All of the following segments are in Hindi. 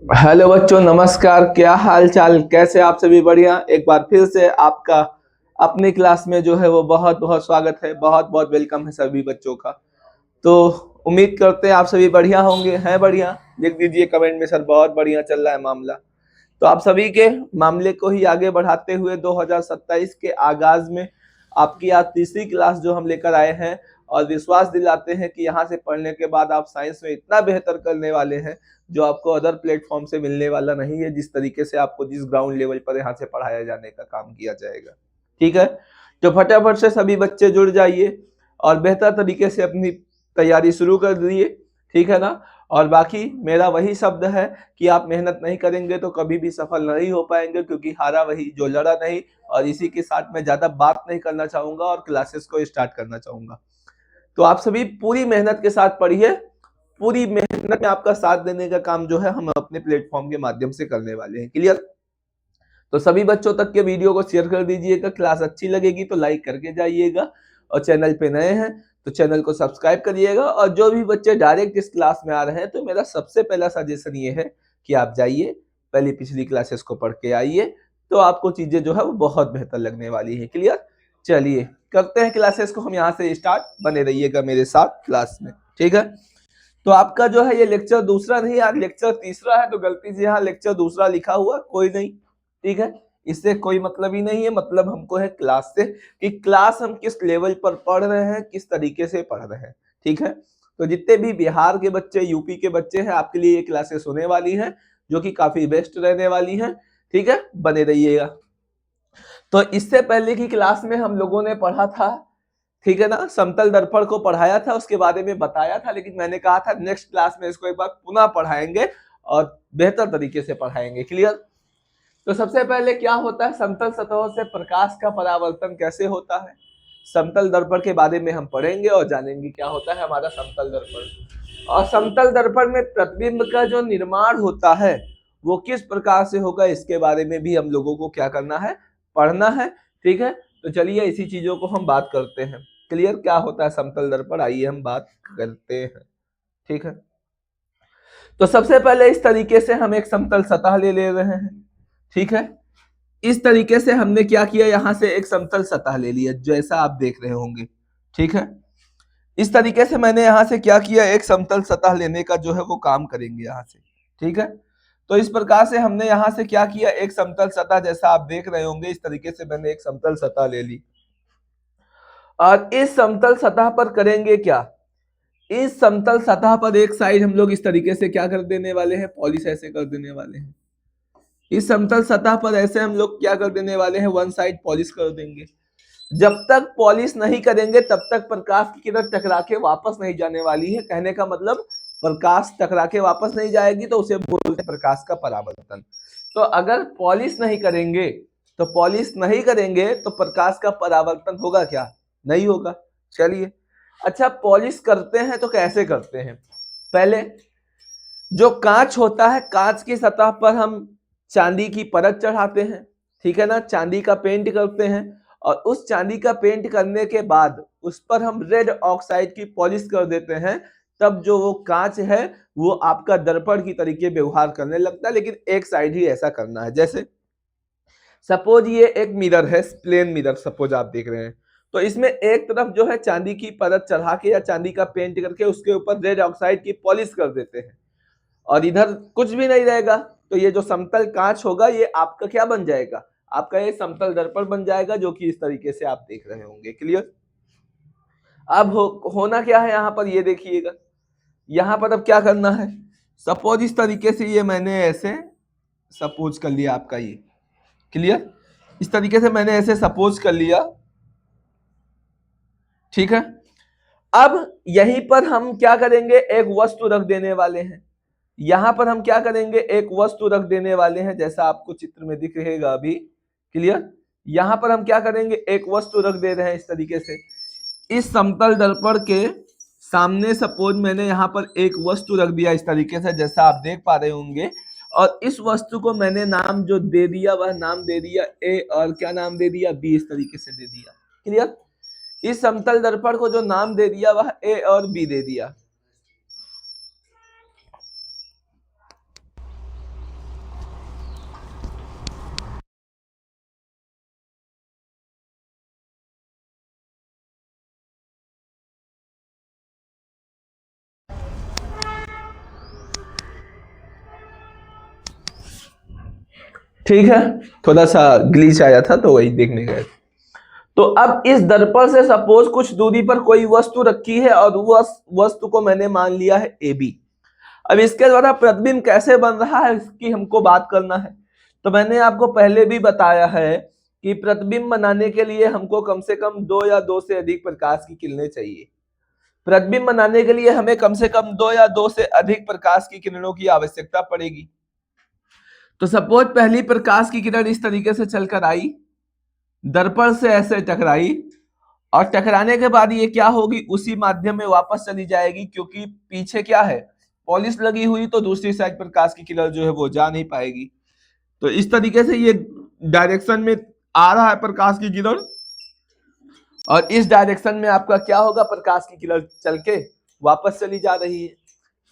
हेलो बच्चों, नमस्कार। क्या हाल चाल, कैसे आप सभी? बढ़िया। एक बार फिर से आपका अपनी क्लास में जो है वो बहुत बहुत स्वागत है, बहुत बहुत वेलकम है सभी बच्चों का। तो उम्मीद करते हैं आप सभी बढ़िया होंगे। हैं बढ़िया? लिख दीजिए कमेंट में, सर बहुत बढ़िया चल रहा है मामला। तो आप सभी के मामले को ही आगे बढ़ाते हुए 2027 के आगाज में आपकी आज तीसरी क्लास जो हम लेकर आए हैं, और विश्वास दिलाते हैं कि यहाँ से पढ़ने के बाद आप साइंस में इतना बेहतर करने वाले हैं जो आपको अदर प्लेटफॉर्म से मिलने वाला नहीं है, जिस तरीके से आपको जिस ग्राउंड लेवल पर यहाँ से पढ़ाया जाने का काम किया जाएगा। ठीक है, तो फटाफट से सभी बच्चे जुड़ जाइए और बेहतर तरीके से अपनी तैयारी शुरू कर दिए। ठीक है ना? और बाकी मेरा वही शब्द है कि आप मेहनत नहीं करेंगे तो कभी भी सफल नहीं हो पाएंगे, क्योंकि हारा वही जो लड़ा नहीं। और इसी के साथ मैं ज्यादा बात नहीं करना चाहूंगा और क्लासेस को स्टार्ट करना चाहूंगा। तो आप सभी पूरी मेहनत के साथ पढ़िए। पूरी मेहनत में आपका साथ देने का काम जो है हम अपने प्लेटफॉर्म के माध्यम से करने वाले हैं। क्लियर? तो सभी बच्चों तक के वीडियो को शेयर कर दीजिएगा। क्लास अच्छी लगेगी तो लाइक करके जाइएगा, और चैनल पे नए हैं तो चैनल को सब्सक्राइब करिएगा। और जो भी बच्चे डायरेक्ट इस क्लास में आ रहे हैं तो मेरा सबसे पहला सजेशन ये है कि आप जाइए, पहले पिछली क्लासेस को पढ़ के आइए, तो आपको चीजें जो है वो बहुत बेहतर लगने वाली है। क्लियर? चलिए करते हैं क्लासेस को हम यहाँ से स्टार्ट। बने रहिएगा मेरे साथ क्लास में। ठीक है? तो आपका जो है ये लेक्चर दूसरा नहीं, आज लेक्चर तीसरा है। तो गलती से यहाँ लेक्चर दूसरा लिखा हुआ, कोई नहीं। ठीक है, इससे कोई मतलब ही नहीं है। मतलब हमको है क्लास से, कि क्लास हम किस लेवल पर पढ़ रहे हैं, किस तरीके से पढ़ रहे हैं। ठीक है, तो जितने भी बिहार के बच्चे, यूपी के बच्चे हैं, आपके लिए ये क्लासेस होने वाली हैं, जो कि काफी बेस्ट रहने वाली हैं। ठीक है, बने रहिएगा। तो इससे पहले की क्लास में हम लोगों ने पढ़ा था, ठीक है ना, समतल दर्पण को पढ़ाया था, उसके बारे में बताया था। लेकिन मैंने कहा था नेक्स्ट क्लास में इसको एक बार पुनः पढ़ाएंगे और बेहतर तरीके से पढ़ाएंगे। क्लियर? तो सबसे पहले क्या होता है, समतल सतहों से प्रकाश का परावर्तन कैसे होता है, समतल दर्पण के बारे में हम पढ़ेंगे और जानेंगे क्या होता है हमारा समतल दर्पण। और समतल दर्पण में प्रतिबिंब का जो निर्माण होता है वो किस प्रकार से होगा, इसके बारे में भी हम लोगों को क्या करना है, पढ़ना है। ठीक है, तो चलिए इसी चीजों को हम बात करते हैं। क्लियर? क्या होता है समतल दर्पण, आइए हम बात करते हैं। ठीक है, तो सबसे पहले इस तरीके से हम एक समतल सतह ले रहे हैं। ठीक है, इस तरीके से हमने क्या किया, यहां से एक समतल सतह ले लिया, जैसा आप देख रहे होंगे। ठीक है, इस तरीके से मैंने यहां से क्या किया, एक समतल सतह लेने का जो है वो काम करेंगे यहां से। ठीक है, तो इस प्रकार से हमने यहां से क्या किया, एक समतल सतह, जैसा आप देख रहे होंगे, इस तरीके से मैंने एक समतल सतह ले ली। और इस समतल सतह पर करेंगे क्या, इस समतल सतह पर एक साइड हम लोग इस तरीके से क्या कर देने वाले हैं, पॉलिश ऐसे कर देने वाले हैं। इस समतल सतह पर ऐसे हम लोग क्या कर देने वाले हैं, वन साइड पॉलिश कर देंगे। जब तक पॉलिश नहीं करेंगे तब तक प्रकाश की किरण टकरा के वापस नहीं जाने वाली है। कहने का मतलब प्रकाश टकरा के वापस नहीं जाएगी तो उसे बोलते हैं प्रकाश का परावर्तन। तो अगर पॉलिश नहीं करेंगे, तो पॉलिश नहीं करेंगे तो प्रकाश का परावर्तन होगा क्या, नहीं होगा। चलिए, अच्छा पॉलिश करते हैं तो कैसे करते हैं, पहले जो कांच होता है, कांच की सतह पर हम चांदी की परत चढ़ाते हैं। ठीक है ना, चांदी का पेंट करते हैं, और उस चांदी का पेंट करने के बाद उस पर हम रेड ऑक्साइड की पॉलिश कर देते हैं। तब जो वो कांच है वो आपका दर्पण की तरीके व्यवहार करने लगता है। लेकिन एक साइड ही ऐसा करना है। जैसे सपोज ये एक मिरर है, प्लेन मिरर सपोज आप देख रहे हैं, तो इसमें एक तरफ जो है चांदी की परत चढ़ा के या चांदी का पेंट करके उसके ऊपर रेड ऑक्साइड की पॉलिश कर देते हैं, और इधर कुछ भी नहीं रहेगा। तो ये जो समतल कांच होगा ये आपका क्या बन जाएगा, आपका ये समतल दर्पण बन जाएगा, जो कि इस तरीके से आप देख रहे होंगे। क्लियर? अब होना क्या है यहाँ पर, ये देखिएगा। यहाँ पर अब क्या करना है, सपोज इस तरीके से ये मैंने ऐसे सपोज कर लिया आपका ये। क्लियर? इस तरीके से मैंने ऐसे सपोज कर लिया। ठीक है, अब यहीं पर हम क्या करेंगे, एक वस्तु रख देने वाले हैं। यहां पर हम क्या करेंगे, एक वस्तु रख देने वाले हैं, जैसा आपको चित्र में दिख रहेगा अभी। क्लियर? यहां पर हम क्या करेंगे, एक वस्तु रख दे रहे हैं इस तरीके से। इस समतल दर्पण के सामने सपोज मैंने यहां पर एक वस्तु रख दिया इस तरीके से, जैसा आप देख पा रहे होंगे। और इस वस्तु को मैंने नाम जो दे दिया वह नाम दे दिया ए, और क्या नाम दे दिया, बी, इस तरीके से दे दिया। क्लियर? इस समतल दर्पण को जो नाम दे दिया वह ए और बी दे दिया। समतल दर्पण को जो नाम दे दिया वह ए और बी दे दिया। क्लियर? इस समतल दर्पण को जो नाम दे दिया वह ए और बी दे दिया। समतल दर्पण को जो नाम दे दिया वह ए और बी दे दिया। क्लियर? इस समतल दर्पण को जो नाम दे दिया वह ए और बी दे दिया। समतल दर्पण को जो नाम दे दिया वह ए और बी दे दिया। ठीक है, थोड़ा सा ग्लिच आया था तो वही देखने गए। तो अब इस दर्पण से सपोज कुछ दूरी पर कोई वस्तु रखी है और उस वस्तु को मैंने मान लिया है ए बी। अब इसके द्वारा प्रतिबिंब कैसे बन रहा है इसकी हमको बात करना है। तो मैंने आपको पहले भी बताया है कि प्रतिबिंब बनाने के लिए हमको कम से कम 2 या 2 से अधिक प्रकाश की किरणें चाहिए। प्रतिबिंब बनाने के लिए हमें कम से कम 2 या 2 से अधिक प्रकाश की किरणों की आवश्यकता पड़ेगी। तो सपोज पहली प्रकाश की किरण इस तरीके से चलकर आई, दर्पण से ऐसे टकराई, और टकराने के बाद ये क्या होगी, उसी माध्यम में वापस चली जाएगी, क्योंकि पीछे क्या है, पॉलिश लगी हुई, तो दूसरी साइड प्रकाश की किरण जो है वो जा नहीं पाएगी। तो इस तरीके से ये डायरेक्शन में आ रहा है प्रकाश की किरण, और इस डायरेक्शन में आपका क्या होगा, प्रकाश की किरण चल के वापस चली जा रही है।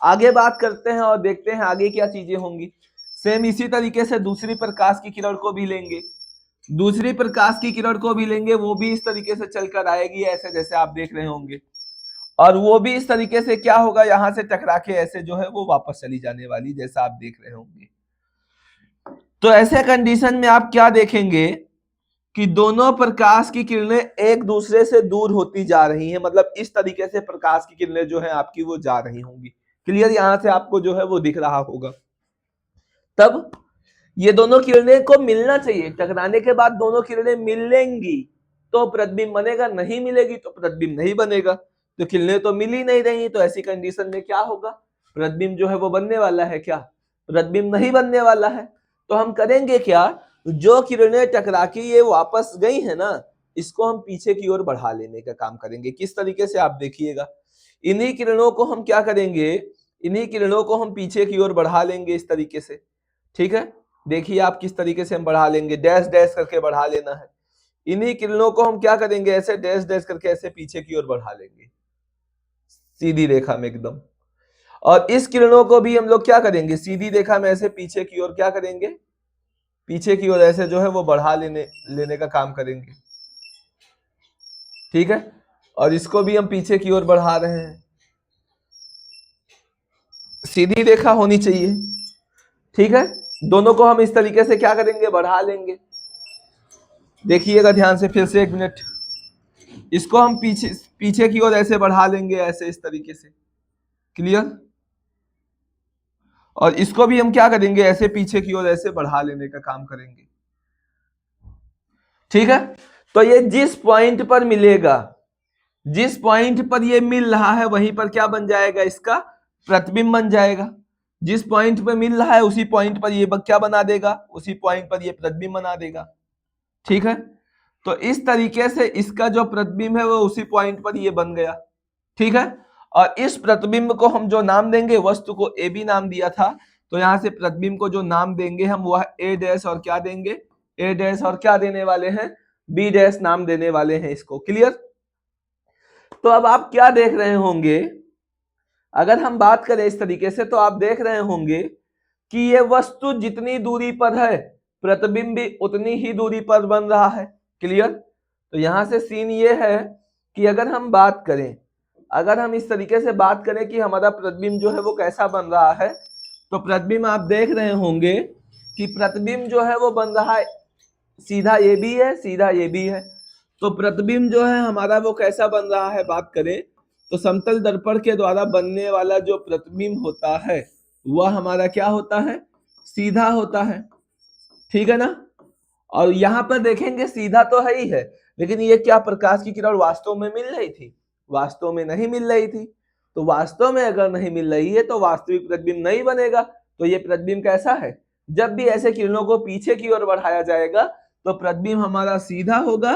आगे बात करते हैं और देखते हैं आगे क्या चीजें होंगी। सेम इसी तरीके से दूसरी प्रकाश की किरण को भी लेंगे, दूसरी प्रकाश की किरण को भी लेंगे, वो भी इस तरीके से चलकर आएगी ऐसे जैसे आप देख रहे होंगे, और वो भी इस तरीके से क्या होगा, यहां से टकरा के ऐसे जो है वो वापस चली जाने वाली, जैसा आप देख रहे होंगे। तो ऐसे कंडीशन में आप क्या देखेंगे कि दोनों प्रकाश की किरणें एक दूसरे से दूर होती जा रही हैं, मतलब इस तरीके से प्रकाश की किरणें जो है आपकी वो जा रही होंगी। क्लियर, यहां से आपको जो है वो दिख रहा होगा। तब ये दोनों किरणें को मिलना चाहिए, टकराने के बाद दोनों किरणें मिलेंगी तो प्रतिबिंब बनेगा, नहीं मिलेगी तो प्रतिबिंब नहीं बनेगा। तो किरणें तो मिल ही नहीं रही, तो ऐसी कंडीशन में क्या होगा, प्रतिबिंब जो है वो बनने वाला है क्या, प्रतिबिंब नहीं बनने वाला है। तो हम करेंगे क्या, जो किरणें टकरा के ये वापस गई है ना, इसको हम पीछे की ओर बढ़ा लेने का काम करेंगे। किस तरीके से, आप देखिएगा, इन्हीं किरणों को हम क्या करेंगे, इन्हीं किरणों को हम पीछे की ओर बढ़ा लेंगे इस तरीके से। ठीक है, देखिए आप किस तरीके से हम बढ़ा लेंगे, डैश डैश करके बढ़ा लेना है। इन्हीं किरणों को हम क्या करेंगे, ऐसे डैश डैश करके ऐसे पीछे की ओर बढ़ा लेंगे सीधी रेखा में एकदम। और इस किरणों को भी हम लोग क्या करेंगे, सीधी रेखा में ऐसे पीछे की ओर क्या करेंगे, पीछे की ओर ऐसे जो है वो बढ़ा लेने का काम करेंगे। ठीक है, और इसको भी हम पीछे की ओर बढ़ा रहे हैं, सीधी रेखा होनी चाहिए। ठीक है, दोनों को हम इस तरीके से क्या करेंगे, बढ़ा लेंगे। देखिएगा ध्यान से, फिर से 1 मिनट, इसको हम पीछे की ओर ऐसे बढ़ा लेंगे, ऐसे इस तरीके से। क्लियर, और इसको भी हम क्या करेंगे, ऐसे पीछे की ओर ऐसे बढ़ा लेने का काम करेंगे। ठीक है, तो ये जिस पॉइंट पर मिलेगा, जिस पॉइंट पर ये मिल रहा है वहीं पर क्या बन जाएगा, इसका प्रतिबिंब बन जाएगा। जिस पॉइंट पर मिल रहा है उसी पॉइंट पर ये क्या बना देगा, उसी पॉइंट पर ये प्रतिबिंब बना देगा। ठीक है, तो इस तरीके से इसका जो प्रतिबिंब है वो उसी पॉइंट पर ये बन गया। ठीक है, और इस प्रतिबिंब को हम जो नाम देंगे, वस्तु को ए बी नाम दिया था, तो यहां से प्रतिबिंब को जो नाम देंगे हम वह ए डैश और क्या देंगे, ए डैश और क्या देने वाले हैं, बी डैश नाम देने वाले हैं इसको। क्लियर, तो अब आप क्या देख रहे होंगे, अगर हम बात करें इस तरीके से, तो आप देख रहे होंगे कि ये वस्तु जितनी दूरी पर है प्रतिबिंब भी उतनी ही दूरी पर बन रहा है। क्लियर, तो यहां से सीन ये है कि अगर हम बात करें, अगर हम इस तरीके से बात करें कि हमारा प्रतिबिंब जो है वो कैसा बन रहा है, तो प्रतिबिंब आप देख रहे होंगे कि प्रतिबिंब जो है वो बन रहा है, सीधा ये भी है, सीधा ये भी है। तो प्रतिबिंब जो है हमारा वो कैसा बन रहा है, बात करें तो समतल दर्पण के द्वारा बनने वाला जो प्रतिबिंब होता है वह हमारा क्या होता है, सीधा होता है। ठीक है ना, और यहां पर देखेंगे सीधा तो है ही है, लेकिन ये क्या, प्रकाश की किरण वास्तव में मिल रही थी, वास्तव में नहीं मिल रही थी। तो वास्तव में अगर नहीं मिल रही है तो वास्तविक प्रतिबिंब नहीं बनेगा। तो ये प्रतिबिंब कैसा है, जब भी ऐसे किरणों को पीछे की ओर बढ़ाया जाएगा तो प्रतिबिंब हमारा सीधा होगा,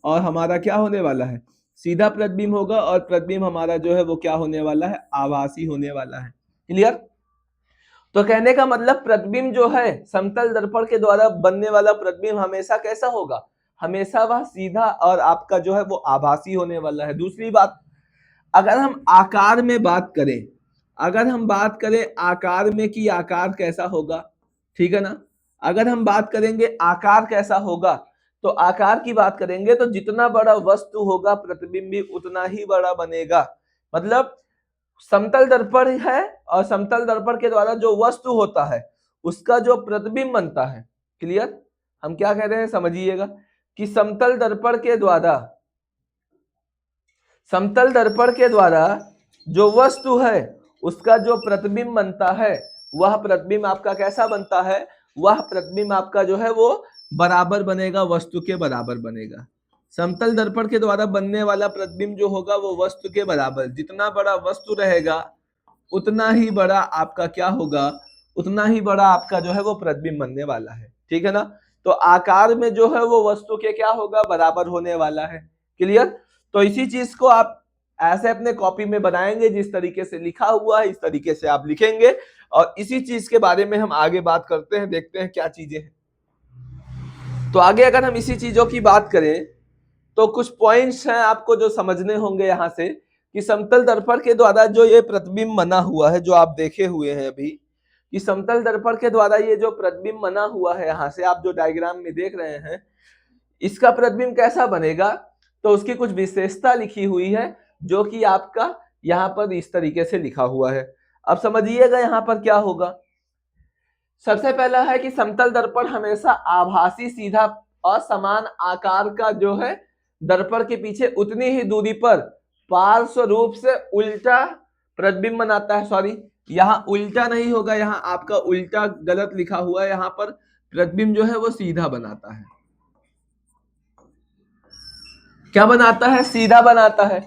और हमारा क्या होने वाला है, सीधा प्रतिबिंब होगा, और प्रतिबिंब हमारा जो है वो क्या होने वाला है, आभासी होने वाला है। क्लियर, तो कहने का मतलब प्रतिबिंब जो है समतल दर्पण के द्वारा बनने वाला प्रतिबिंब हमेशा कैसा होगा, हमेशा वह सीधा और आपका जो है वो आभासी होने वाला है। दूसरी बात, अगर हम आकार में बात करें, अगर हम बात करें आकार में कि आकार कैसा होगा, ठीक है ना, अगर हम बात करेंगे आकार कैसा होगा, तो आकार की बात करेंगे तो जितना बड़ा वस्तु होगा प्रतिबिंब भी उतना ही बड़ा बनेगा। मतलब समतल दर्पण है और समतल दर्पण के द्वारा जो वस्तु होता है उसका जो प्रतिबिंब बनता है, क्लियर? हम क्या कह रहे हैं समझिएगा कि समतल दर्पण के द्वारा जो वस्तु है उसका जो प्रतिबिंब बनता है वह प्रतिबिंब आपका कैसा बनता है, वह प्रतिबिंब आपका जो है वो बराबर बनेगा, वस्तु के बराबर बनेगा। समतल दर्पण के द्वारा बनने वाला प्रतिबिंब जो होगा वो वस्तु के बराबर, जितना बड़ा वस्तु रहेगा उतना ही बड़ा आपका क्या होगा, उतना ही बड़ा आपका जो है वो प्रतिबिंब बनने वाला है। ठीक है ना? तो आकार में जो है वो वस्तु के क्या होगा, बराबर होने वाला है। क्लियर? तो इसी चीज को आप ऐसे अपने कॉपी में बनाएंगे, जिस तरीके से लिखा हुआ है इस तरीके से आप लिखेंगे, और इसी चीज के बारे में हम आगे बात करते हैं, देखते हैं क्या चीजें हैं। तो आगे अगर हम इसी चीजों की बात करें तो कुछ पॉइंट्स हैं आपको जो समझने होंगे यहां से, कि समतल दर्पण के द्वारा जो ये प्रतिबिंब बना हुआ है, जो आप देखे हुए हैं अभी, कि समतल दर्पण के द्वारा ये जो प्रतिबिंब बना हुआ है, यहां से आप जो डायग्राम में देख रहे हैं, इसका प्रतिबिंब कैसा बनेगा, तो उसकी कुछ विशेषता लिखी हुई है, जो कि आपका यहां पर इस तरीके से लिखा हुआ है। अब समझिएगा यहां पर क्या होगा। सबसे पहला है कि समतल दर्पण हमेशा आभासी, सीधा और समान आकार का जो है दर्पण के पीछे उतनी ही दूरी पर पार्श्व रूप से उल्टा प्रतिबिंब बनाता है। सॉरी, यहाँ उल्टा नहीं होगा, यहाँ आपका उल्टा गलत लिखा हुआ है, यहाँ पर प्रतिबिंब जो है वो सीधा बनाता है। क्या बनाता है? सीधा बनाता है।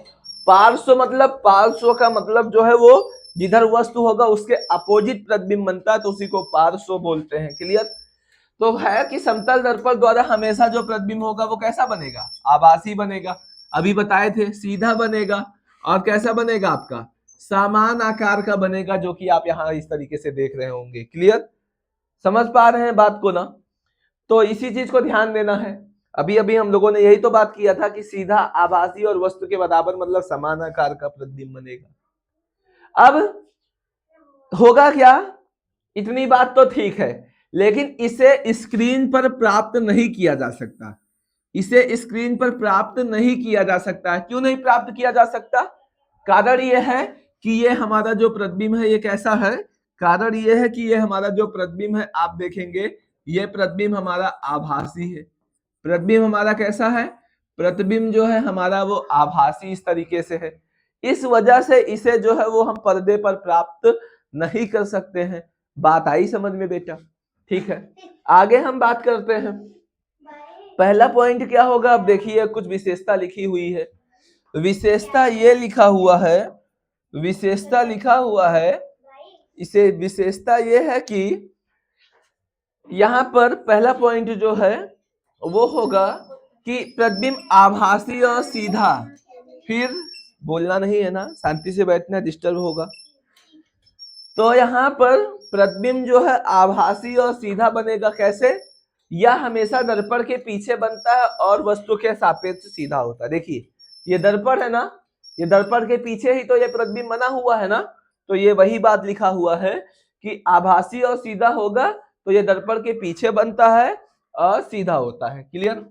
पार्श्व का मतलब जो है वो जिधर वस्तु होगा उसके अपोजिट प्रतिबिंब बनता है, तो उसी को पार्श्व बोलते हैं। क्लियर? तो है कि समतल दर्पण द्वारा हमेशा जो प्रतिबिंब होगा वो कैसा बनेगा, आभासी बनेगा। अभी बताए थे सीधा बनेगा, और कैसा बनेगा आपका, समान आकार का बनेगा, जो कि आप यहाँ इस तरीके से देख रहे होंगे। क्लियर? समझ पा रहे हैं बात को ना? तो इसी चीज को ध्यान देना है। अभी अभी हम लोगों ने यही तो बात किया था कि सीधा, आभासी और वस्तु के बराबर मतलब समान आकार का प्रतिबिंब बनेगा। अब होगा क्या, इतनी बात तो ठीक है, लेकिन इसे स्क्रीन पर प्राप्त नहीं किया जा सकता। इसे स्क्रीन पर प्राप्त नहीं किया जा सकता। क्यों नहीं प्राप्त किया जा सकता? कारण यह है कि ये हमारा जो प्रतिबिंब है ये कैसा है, कारण यह है कि ये हमारा जो प्रतिबिंब है, आप देखेंगे ये प्रतिबिंब हमारा आभासी है। प्रतिबिंब हमारा कैसा है? प्रतिबिंब जो है हमारा वो आभासी इस तरीके से है। इस वजह से इसे जो है वो हम पर्दे पर प्राप्त नहीं कर सकते हैं। बात आई समझ में बेटा? ठीक है, आगे हम बात करते हैं। पहला पॉइंट क्या होगा, अब देखिए कुछ विशेषता लिखी हुई है। विशेषता ये लिखा हुआ है, विशेषता लिखा हुआ है, इसे विशेषता ये है कि यहां पर पहला पॉइंट जो है वो होगा कि प्रतिबिंब आभासी और सीधा, फिर बोलना नहीं है ना, शांति से बैठना, डिस्टर्ब होगा। तो यहाँ पर प्रतिबिंब जो है आभासी और सीधा बनेगा। कैसे? यह हमेशा दर्पण के पीछे बनता है और वस्तु के सापेक्ष सीधा होता है। देखिए ये दर्पण है ना, ये दर्पण के पीछे ही तो ये प्रतिबिंब बना हुआ है ना, तो ये वही बात लिखा हुआ है कि आभासी और सीधा होगा, तो ये दर्पण के पीछे बनता है और सीधा होता है। क्लियर?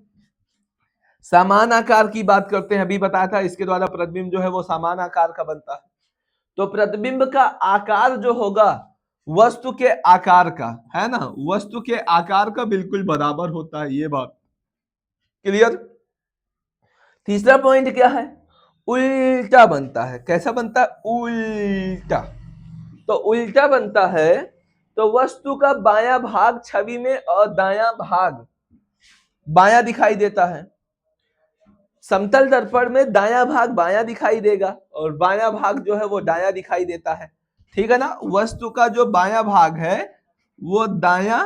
समान आकार की बात करते हैं, अभी बताया था इसके द्वारा प्रतिबिंब जो है वो समान आकार का बनता है। तो प्रतिबिंब का आकार जो होगा वस्तु के आकार का, है ना, वस्तु के आकार का बिल्कुल बराबर होता है, ये बात क्लियर? तीसरा पॉइंट क्या है? उल्टा बनता है। कैसा बनता है? उल्टा। तो उल्टा बनता है तो वस्तु का बायां भाग छवि में और दायां भाग बायां दिखाई देता है। समतल दर्पण में दायां भाग बायां दिखाई देगा और बायां भाग जो है वो दायां दिखाई देता है। ठीक है ना? वस्तु का जो बायां भाग है वो दायां,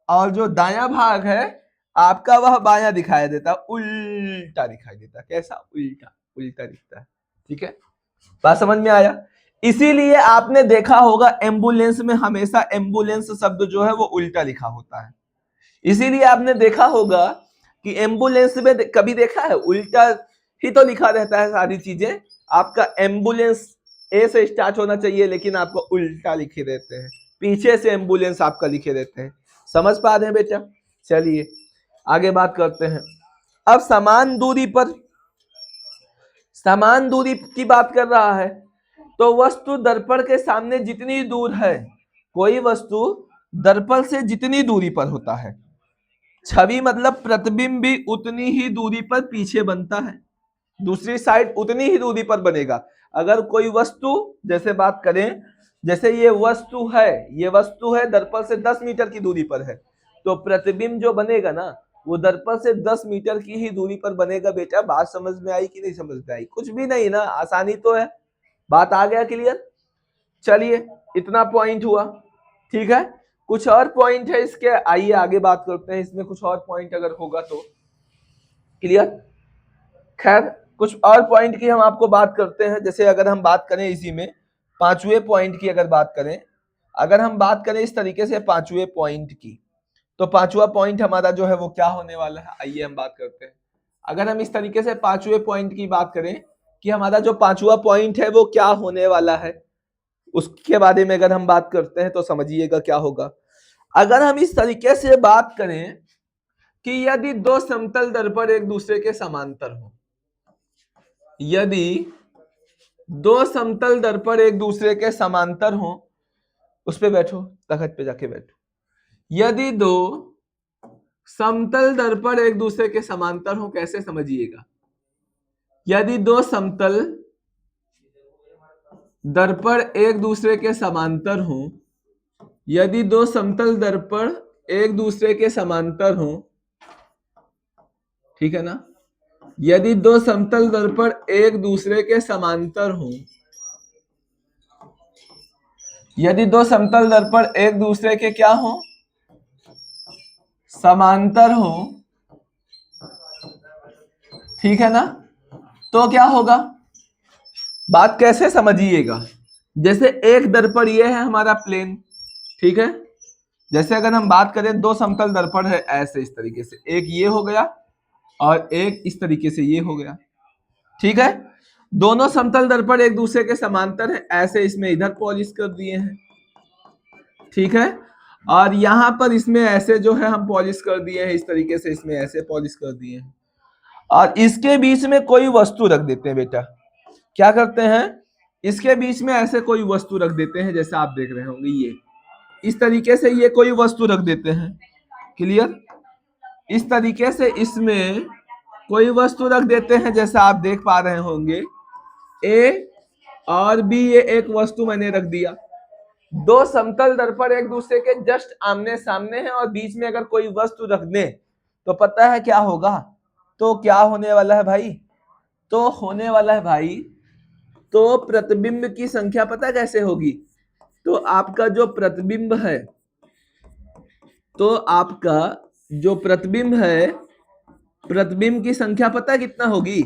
और जो दायां भाग है आपका वह बायां दिखाई देता है, उल्टा दिखाई देता है। कैसा? उल्टा, उल्टा दिखता है। ठीक है, बात समझ में आया? इसीलिए आपने देखा होगा एम्बुलेंस में हमेशा एम्बुलेंस शब्द जो है वो उल्टा लिखा होता है। इसीलिए आपने देखा होगा कि एम्बुलेंस में कभी देखा है उल्टा ही तो लिखा रहता है सारी चीजें। आपका एम्बुलेंस ए से स्टार्ट होना चाहिए, लेकिन आपको उल्टा लिखे रहते हैं, पीछे से एम्बुलेंस आपका लिखे रहते हैं। समझ पा रहे हैं बेटा? चलिए आगे बात करते हैं। अब समान दूरी पर, समान दूरी की बात कर रहा है, तो वस्तु दर्पण के सामने जितनी दूर है, कोई वस्तु दर्पण से जितनी दूरी पर होता है, छवि मतलब प्रतिबिंब भी उतनी ही दूरी पर पीछे बनता है, दूसरी साइड उतनी ही दूरी पर बनेगा। अगर कोई वस्तु, जैसे बात करें, जैसे ये वस्तु है दर्पण से 10 मीटर की दूरी पर है, तो प्रतिबिंब जो बनेगा ना वो दर्पण से 10 मीटर की ही दूरी पर बनेगा। बेटा बात समझ में आई कि नहीं समझ में आई? कुछ भी नहीं ना, आसानी तो है। बात आ गया क्लियर? चलिए इतना पॉइंट हुआ, ठीक है। कुछ और पॉइंट है इसके, आइए आगे बात करते हैं। इसमें कुछ और पॉइंट अगर होगा तो क्लियर। खैर कुछ और पॉइंट की हम आपको बात करते हैं। जैसे अगर हम बात करें इसी में पांचवें पॉइंट की, अगर हम बात करें इस तरीके से पांचवें पॉइंट की, तो पांचवा पॉइंट हमारा जो है वो क्या होने वाला है, आइए हम बात करते हैं। अगर हम इस तरीके से पांचवें पॉइंट की बात करें कि हमारा जो पांचवा पॉइंट है वो क्या होने वाला है, उसके बारे में अगर हम बात करते हैं तो समझिएगा क्या होगा। अगर हम इस तरीके से बात करें कि यदि दो समतल दर्पण एक दूसरे के समांतर हो, यदि दो समतल दर्पण एक दूसरे के समांतर हो, उस पे बैठो, तखत पे जाके बैठो। यदि दो समतल दर्पण एक दूसरे के समांतर हो, कैसे समझिएगा। यदि दो समतल दर्पण एक दूसरे के समांतर हो, यदि दो समतल दर्पण एक दूसरे के समांतर हो, ठीक है ना। यदि दो समतल दर्पण एक दूसरे के समांतर हो, यदि दो समतल दर्पण एक दूसरे के क्या हो, समांतर हो, ठीक है ना, तो क्या होगा, बात कैसे समझिएगा। जैसे एक दर्पण ये है हमारा प्लेन, ठीक है। जैसे अगर हम बात करें दो समतल दर्पण है ऐसे, इस तरीके से, एक ये हो गया और एक इस तरीके से ये हो गया, ठीक है। दोनों समतल दर्पण एक दूसरे के समांतर है ऐसे, इसमें इधर पॉलिश कर दिए हैं, ठीक है। और यहां पर इसमें ऐसे जो है हम पॉलिश कर दिए हैं, इस तरीके से इसमें ऐसे पॉलिश कर दिए हैं, और इसके बीच में कोई वस्तु रख देते हैं। बेटा क्या करते हैं, इसके बीच में ऐसे कोई वस्तु रख देते हैं, जैसे आप देख रहे होंगे ये इस तरीके से ये कोई वस्तु रख देते हैं, क्लियर। इस तरीके से इसमें कोई वस्तु रख देते हैं, जैसा आप देख पा रहे होंगे ए और बी, ये एक वस्तु मैंने रख दिया। दो समतल दर्पण एक दूसरे के जस्ट आमने सामने हैं और बीच में अगर कोई वस्तु रख दें तो पता है क्या होगा, तो क्या होने वाला है भाई, तो होने वाला है भाई, तो प्रतिबिंब की संख्या पता कैसे होगी, तो आपका जो प्रतिबिंब है, तो आपका जो प्रतिबिंब है, प्रतिबिंब की संख्या पता कितना होगी,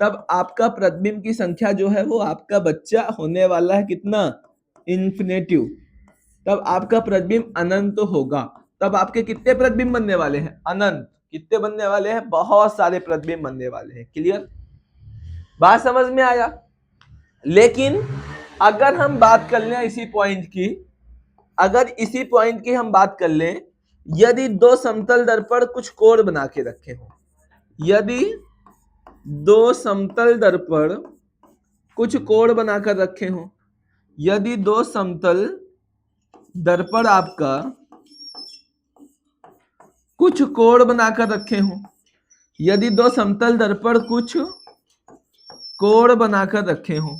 तब आपका प्रतिबिंब की संख्या जो है वो आपका बच्चा होने वाला है कितना, इन्फिनेटिव। तब आपका प्रतिबिंब अनंत होगा। तब आपके कितने प्रतिबिंब बनने वाले हैं, अनंत। कितने बनने वाले हैं, बहुत सारे प्रतिबिंब बनने वाले हैं, क्लियर। बात समझ में आया। लेकिन अगर हम बात कर लें इसी पॉइंट की, अगर इसी पॉइंट की हम बात कर लें, यदि दो समतल दर्पण कुछ कोण बना के रखे हो, यदि दो समतल दर्पण कुछ कोण बनाकर रखे हो, यदि दो समतल दर्पण आपका कुछ कोण बनाकर रखे हो, यदि दो समतल दर्पण कुछ कोण बनाकर रखे हो,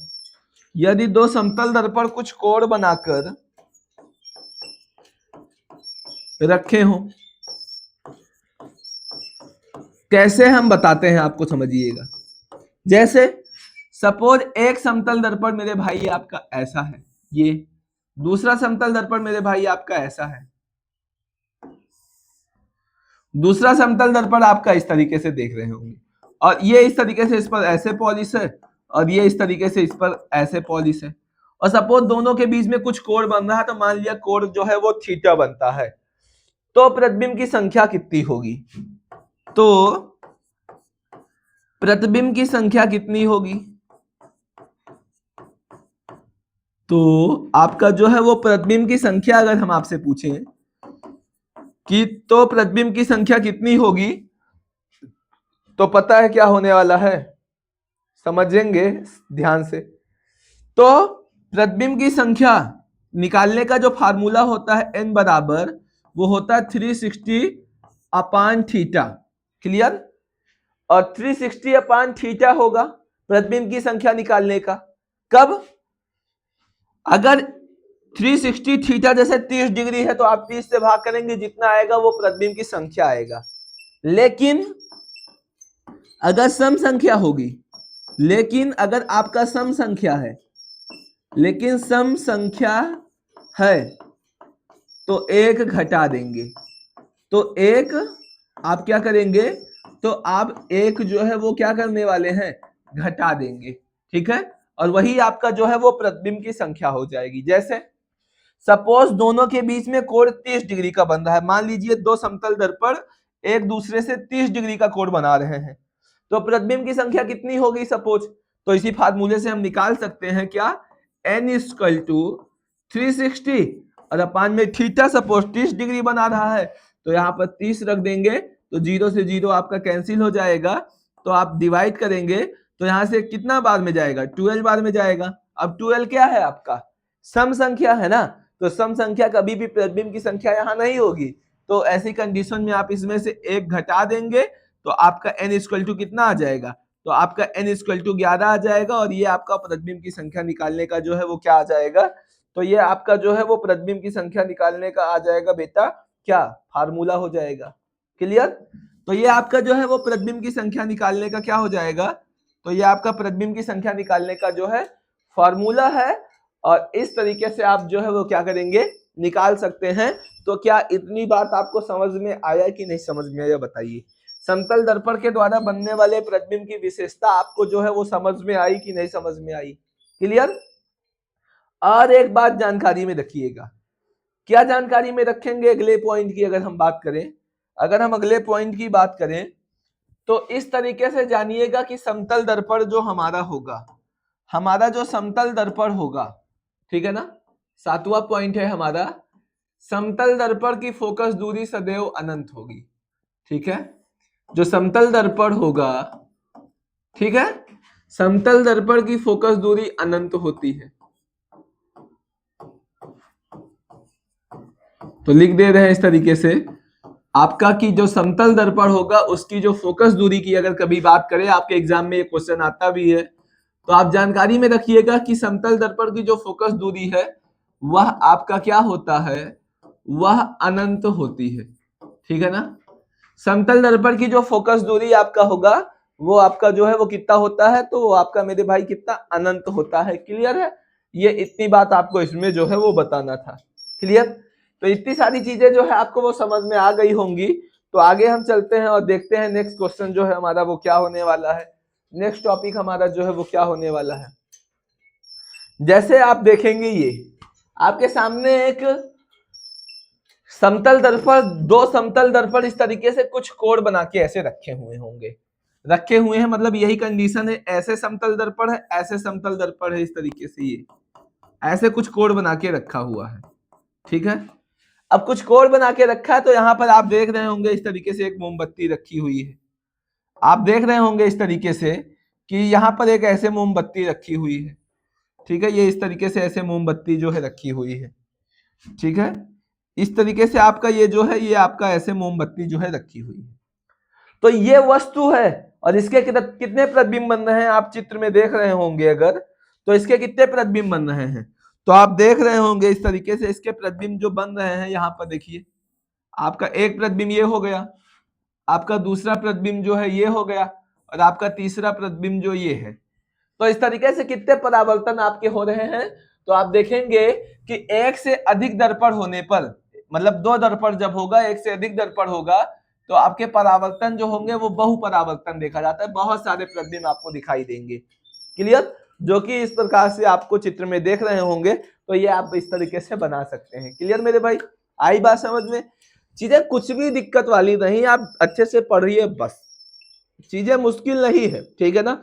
यदि दो समतल दर्पण कुछ कोण बनाकर रखे हो, कैसे हम बताते हैं आपको समझिएगा। जैसे सपोज एक समतल दर्पण मेरे भाई आपका ऐसा है, ये दूसरा समतल दर्पण मेरे भाई आपका ऐसा है, दूसरा समतल दर्पण आपका इस तरीके से देख रहे होंगे, और ये इस तरीके से इस पर ऐसे पॉलिश है और ये इस तरीके से इस पर ऐसे पॉलिश है, और सपोज दोनों के बीच में कुछ कोण बन रहा है, तो मान लिया कोण जो है वो थीटा बनता है, तो प्रतिबिंब की संख्या कितनी होगी, तो प्रतिबिंब की संख्या कितनी होगी, तो आपका जो है वो प्रतिबिंब की संख्या अगर हम आपसे पूछें कि तो प्रतिबिंब की संख्या कितनी होगी, तो पता है क्या होने वाला है, समझेंगे ध्यान से। तो प्रतिबिंब की संख्या निकालने का जो फार्मूला होता है n बराबर वो होता है 360 अपान थीटा। क्लियर? और 360 अपान थीटा होगा प्रतिबिंब की संख्या निकालने का। कब? अगर 360 थीटा जैसे 30 डिग्री है तो आप 30 से भाग करेंगे, जितना आएगा वो प्रतिबिंब की संख्या आएगा। लेकिन अगर सम संख्या होगी, लेकिन अगर आपका सम संख्या है, लेकिन सम संख्या है तो एक घटा देंगे। तो एक आप क्या करेंगे, तो आप एक जो है वो क्या करने वाले हैं, घटा देंगे। ठीक है? और वही आपका जो है वो प्रतिबिंब की संख्या हो जाएगी। जैसे सपोज दोनों के बीच में कोण 30 डिग्री का बन रहा है। मान लीजिए दो समतल दर्पण एक दूसरे से 30 डिग्री का कोण बना रहे हैं, तो प्रतिबिंब की संख्या कितनी होगी सपोज? तो इसी फार्मूले से हम निकाल सकते हैं क्या, n इक्वल टू 360 और अपान में थीटा सपोज 30 डिग्री बना रहा है, तो यहाँ पर 30 रख देंगे, तो 0 से 0 आपका कैंसिल हो जाएगा। तो आप डिवाइड करेंगे तो यहाँ से कितना बार में जाएगा, 12 बार में जाएगा। अब 12 क्या है आपका, सम संख्या है ना, तो सम संख्या कभी भी प्रतिबिंब की संख्या यहाँ नहीं होगी। तो ऐसी कंडीशन में आप इसमें से एक घटा देंगे तो आपका n इक्वल टू कितना आ जाएगा, तो आपका n इक्वल टू 11 आ जाएगा। और ये आपका प्रतिबिंब की संख्या निकालने का जो है वो क्या आ जाएगा, तो ये आपका जो है वो प्रतिबिंब की संख्या निकालने का आ जाएगा बेटा क्या, फार्मूला हो जाएगा। क्लियर? तो ये आपका जो है वो प्रतिबिंब की संख्या निकालने का क्या हो जाएगा, तो ये आपका प्रतिबिंब की संख्या निकालने का जो है फार्मूला है। और इस तरीके से आप जो है वो क्या करेंगे, निकाल सकते हैं। तो क्या इतनी बात आपको समझ में आया कि नहीं समझ में आया, बताइए। समतल दर्पण के द्वारा बनने वाले प्रतिबिंब की विशेषता आपको जो है वो समझ में आई कि नहीं समझ में आई? क्लियर? और एक बात जानकारी में रखिएगा। क्या जानकारी में रखेंगे अगले पॉइंट की अगर हम बात करें, अगर हम अगले पॉइंट की बात करें तो इस तरीके से जानिएगा कि समतल दर्पण जो हमारा होगा, हमारा जो समतल दर्पण होगा, ठीक है ना, 7वां पॉइंट है हमारा, समतल दर्पण की फोकस दूरी सदैव अनंत होगी। ठीक है? जो समतल दर्पण होगा, ठीक है, समतल दर्पण की फोकस दूरी अनंत होती है। तो लिख दे रहे हैं इस तरीके से आपका कि जो समतल दर्पण होगा उसकी जो फोकस दूरी की अगर कभी बात करें, आपके एग्जाम में ये क्वेश्चन आता भी है, तो आप जानकारी में रखिएगा कि समतल दर्पण की जो फोकस दूरी है वह आपका क्या होता है, वह अनंत होती है। ठीक है ना? समतल दर्पण की जो फोकस दूरी आपका होगा वो आपका जो है वो कितना होता है, तो वो आपका मेरे भाई कितना, अनंत होता है। क्लियर है? ये इतनी बात आपको इसमें जो है वो बताना था। क्लियर? तो इतनी सारी चीजें जो है आपको वो समझ में आ गई होंगी। तो आगे हम चलते हैं और देखते हैं नेक्स्ट क्वेश्चन जो है हमारा वो क्या होने वाला है। नेक्स्ट टॉपिक हमारा जो है वो क्या होने वाला है, जैसे आप देखेंगे ये आपके सामने एक समतल दर्पण, दो समतल दर्पण इस तरीके से कुछ कोण बना के ऐसे रखे हुए होंगे, रखे हुए हैं मतलब यही कंडीशन है, ऐसे समतल दर्पण है, ऐसे समतल दर्पण है, इस तरीके से ये ऐसे कुछ कोण बना के रखा हुआ है। ठीक है? अब कुछ कोण बना के रखा है तो यहाँ पर आप देख रहे होंगे इस तरीके से एक मोमबत्ती रखी हुई है। आप देख रहे होंगे इस तरीके से कि यहाँ पर एक ऐसे मोमबत्ती रखी हुई है। ठीक है? ये इस तरीके से ऐसे मोमबत्ती जो है रखी हुई है। ठीक है? इस तरीके से आपका ये जो है ये आपका ऐसे मोमबत्ती जो है रखी हुई है। तो ये वस्तु है और इसके कितने प्रतिबिंब बन रहे हैं आप चित्र में देख रहे होंगे, अगर तो इसके कितने प्रतिबिंब बन रहे हैं, तो आप देख रहे होंगे इस तरीके से इसके प्रतिबिंब जो बन रहे हैं। यहाँ पर देखिए आपका एक प्रतिबिंब ये हो गया, आपका दूसरा प्रतिबिंब जो है ये हो गया और आपका तीसरा प्रतिबिंब जो ये है। तो इस तरीके से कितने परावर्तन आपके हो रहे हैं, तो आप देखेंगे कि एक से अधिक दर्पण होने पर, मतलब दो दर्पण जब होगा, एक से अधिक दर्पण होगा, तो आपके परावर्तन जो होंगे वो बहु परावर्तन देखा जाता है, बहुत सारे प्रतिबिंब आपको दिखाई देंगे। क्लियर? जो कि इस प्रकार से आपको चित्र में देख रहे होंगे, तो ये आप इस तरीके से बना सकते हैं। क्लियर मेरे भाई? आई बात समझ में? चीजें कुछ भी दिक्कत वाली नहीं, आप अच्छे से पढ़िए बस, चीजें मुश्किल नहीं है। ठीक है ना?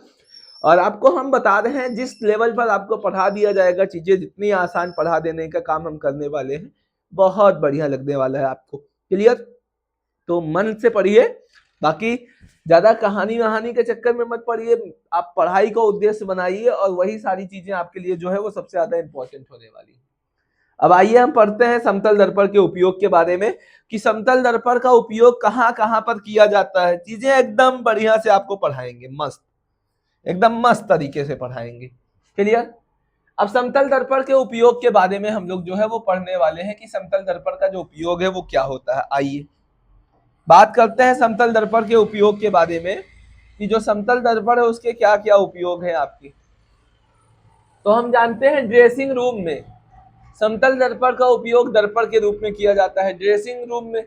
और आपको हम बता रहे हैं जिस लेवल पर आपको पढ़ा दिया जाएगा, चीजें जितनी आसान पढ़ा देने का काम हम करने वाले हैं, बहुत बढ़िया लगने वाला है आपको। क्लियर? तो मन से पढ़िए, बाकी ज्यादा कहानी वहानी के चक्कर में मत पढ़िए, आप पढ़ाई को उद्देश्य बनाइए और वही सारी चीजें आपके लिए जो है वो सबसे ज्यादा इंपॉर्टेंट होने वाली है। अब आइए हम पढ़ते हैं समतल दर्पण के उपयोग के बारे में कि समतल दर्पण का उपयोग कहां कहां पर किया जाता है। चीजें एकदम बढ़िया से आपको पढ़ाएंगे, मस्त, एकदम मस्त तरीके से पढ़ाएंगे। क्लियर। अब समतल दर्पण के उपयोग के बारे में हम लोग जो है वो पढ़ने वाले हैं कि समतल दर्पण का जो उपयोग है वो क्या होता है। आइए बात करते हैं समतल दर्पण के उपयोग के बारे में कि जो समतल दर्पण है उसके क्या क्या उपयोग है आपके। तो हम जानते हैं ड्रेसिंग रूम में समतल दर्पण का उपयोग दर्पण के रूप में किया जाता है। ड्रेसिंग रूम में,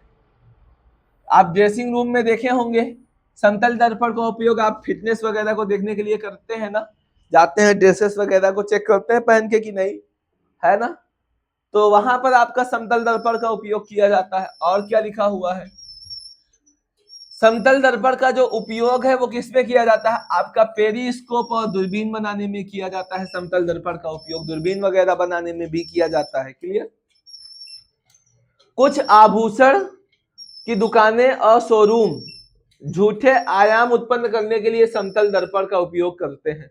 आप ड्रेसिंग रूम में देखे होंगे समतल दर्पण का उपयोग आप फिटनेस वगैरह को देखने के लिए करते हैं ना, जाते हैं ड्रेसेस वगैरह को चेक करते हैं पहन के कि नहीं, है ना। तो वहां पर आपका समतल दर्पण का उपयोग किया जाता है। और क्या लिखा हुआ है, समतल दर्पण का जो उपयोग है वो किसमें किया जाता है, आपका पेरिस्कोप और दूरबीन बनाने में किया जाता है। समतल दर्पण का उपयोग दूरबीन वगैरह बनाने में भी किया जाता है। क्लियर। कुछ आभूषण की दुकानें और शोरूम झूठे आयाम उत्पन्न करने के लिए समतल दर्पण का उपयोग करते हैं।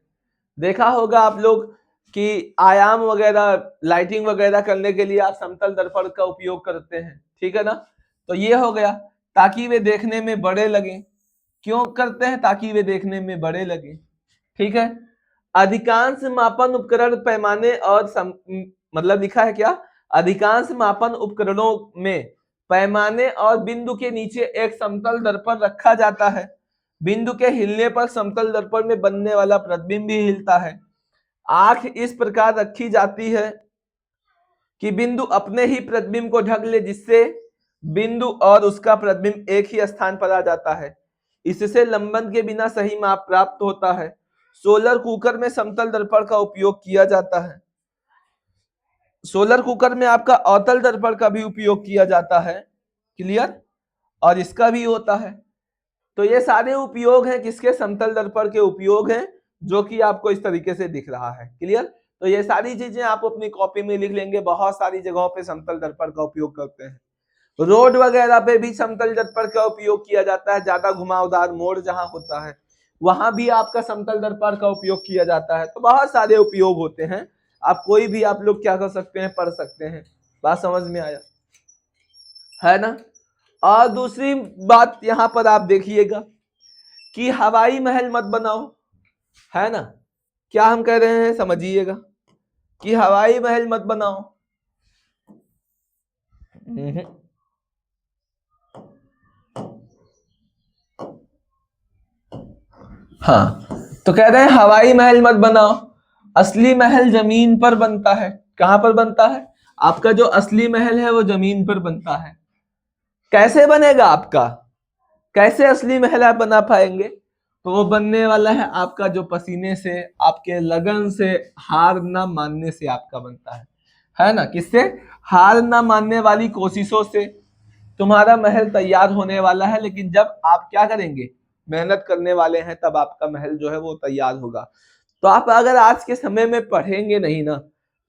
देखा होगा आप लोग कि आयाम वगैरह, लाइटिंग वगैरह करने के लिए आप समतल दर्पण का उपयोग करते हैं, ठीक है ना। तो ये हो गया ताकि वे देखने में बड़े लगे। क्यों करते हैं, ताकि वे देखने में बड़े लगे, ठीक है। अधिकांश मापन उपकरण पैमाने और मतलब लिखा है क्या, अधिकांश मापन उपकरणों में पैमाने और बिंदु के नीचे एक समतल दर्पण रखा जाता है। बिंदु के हिलने पर समतल दर्पण में बनने वाला प्रतिबिंब भी हिलता है। आंख इस प्रकार रखी जाती है कि बिंदु अपने ही प्रतिबिंब को ढक ले, जिससे बिंदु और उसका प्रतिबिंब एक ही स्थान पर आ जाता है। इससे लंबन के बिना सही माप प्राप्त होता है। सोलर कुकर में समतल दर्पण का उपयोग किया जाता है। सोलर कुकर में आपका अवतल दर्पण का भी उपयोग किया जाता है। क्लियर। और इसका भी होता है। तो ये सारे उपयोग हैं किसके, समतल दर्पण के उपयोग हैं, जो कि आपको इस तरीके से दिख रहा है। क्लियर। तो ये सारी चीजें आप अपनी कॉपी में लिख लेंगे। बहुत सारी जगहों पे समतल दर्पण का उपयोग करते हैं। रोड वगैरह पे भी समतल दर्पण का उपयोग किया जाता है। ज्यादा घुमावदार मोड़ जहां होता है वहां भी आपका समतल दर्पण का उपयोग किया जाता है। तो बहुत सारे उपयोग होते हैं। आप कोई भी आप लोग क्या कर सकते हैं, पढ़ सकते हैं। बात समझ में आया, है ना। और दूसरी बात यहां पर आप देखिएगा कि हवाई महल मत बनाओ, है ना। क्या हम कह रहे हैं समझिएगा कि हवाई महल मत बनाओ। हाँ, तो कह रहे हैं हवाई महल मत बनाओ। असली महल जमीन पर बनता है। कहां पर बनता है, आपका जो असली महल है वो जमीन पर बनता है। कैसे बनेगा आपका, कैसे असली महल आप बना पाएंगे, तो वो बनने वाला है आपका जो पसीने से, आपके लगन से, हार ना मानने से आपका बनता है ना। किससे, हार ना मानने वाली कोशिशों से तुम्हारा महल तैयार होने वाला है। लेकिन जब आप क्या करेंगे, मेहनत करने वाले हैं, तब आपका महल जो है वो तैयार होगा। तो आप अगर आज के समय में पढ़ेंगे नहीं ना,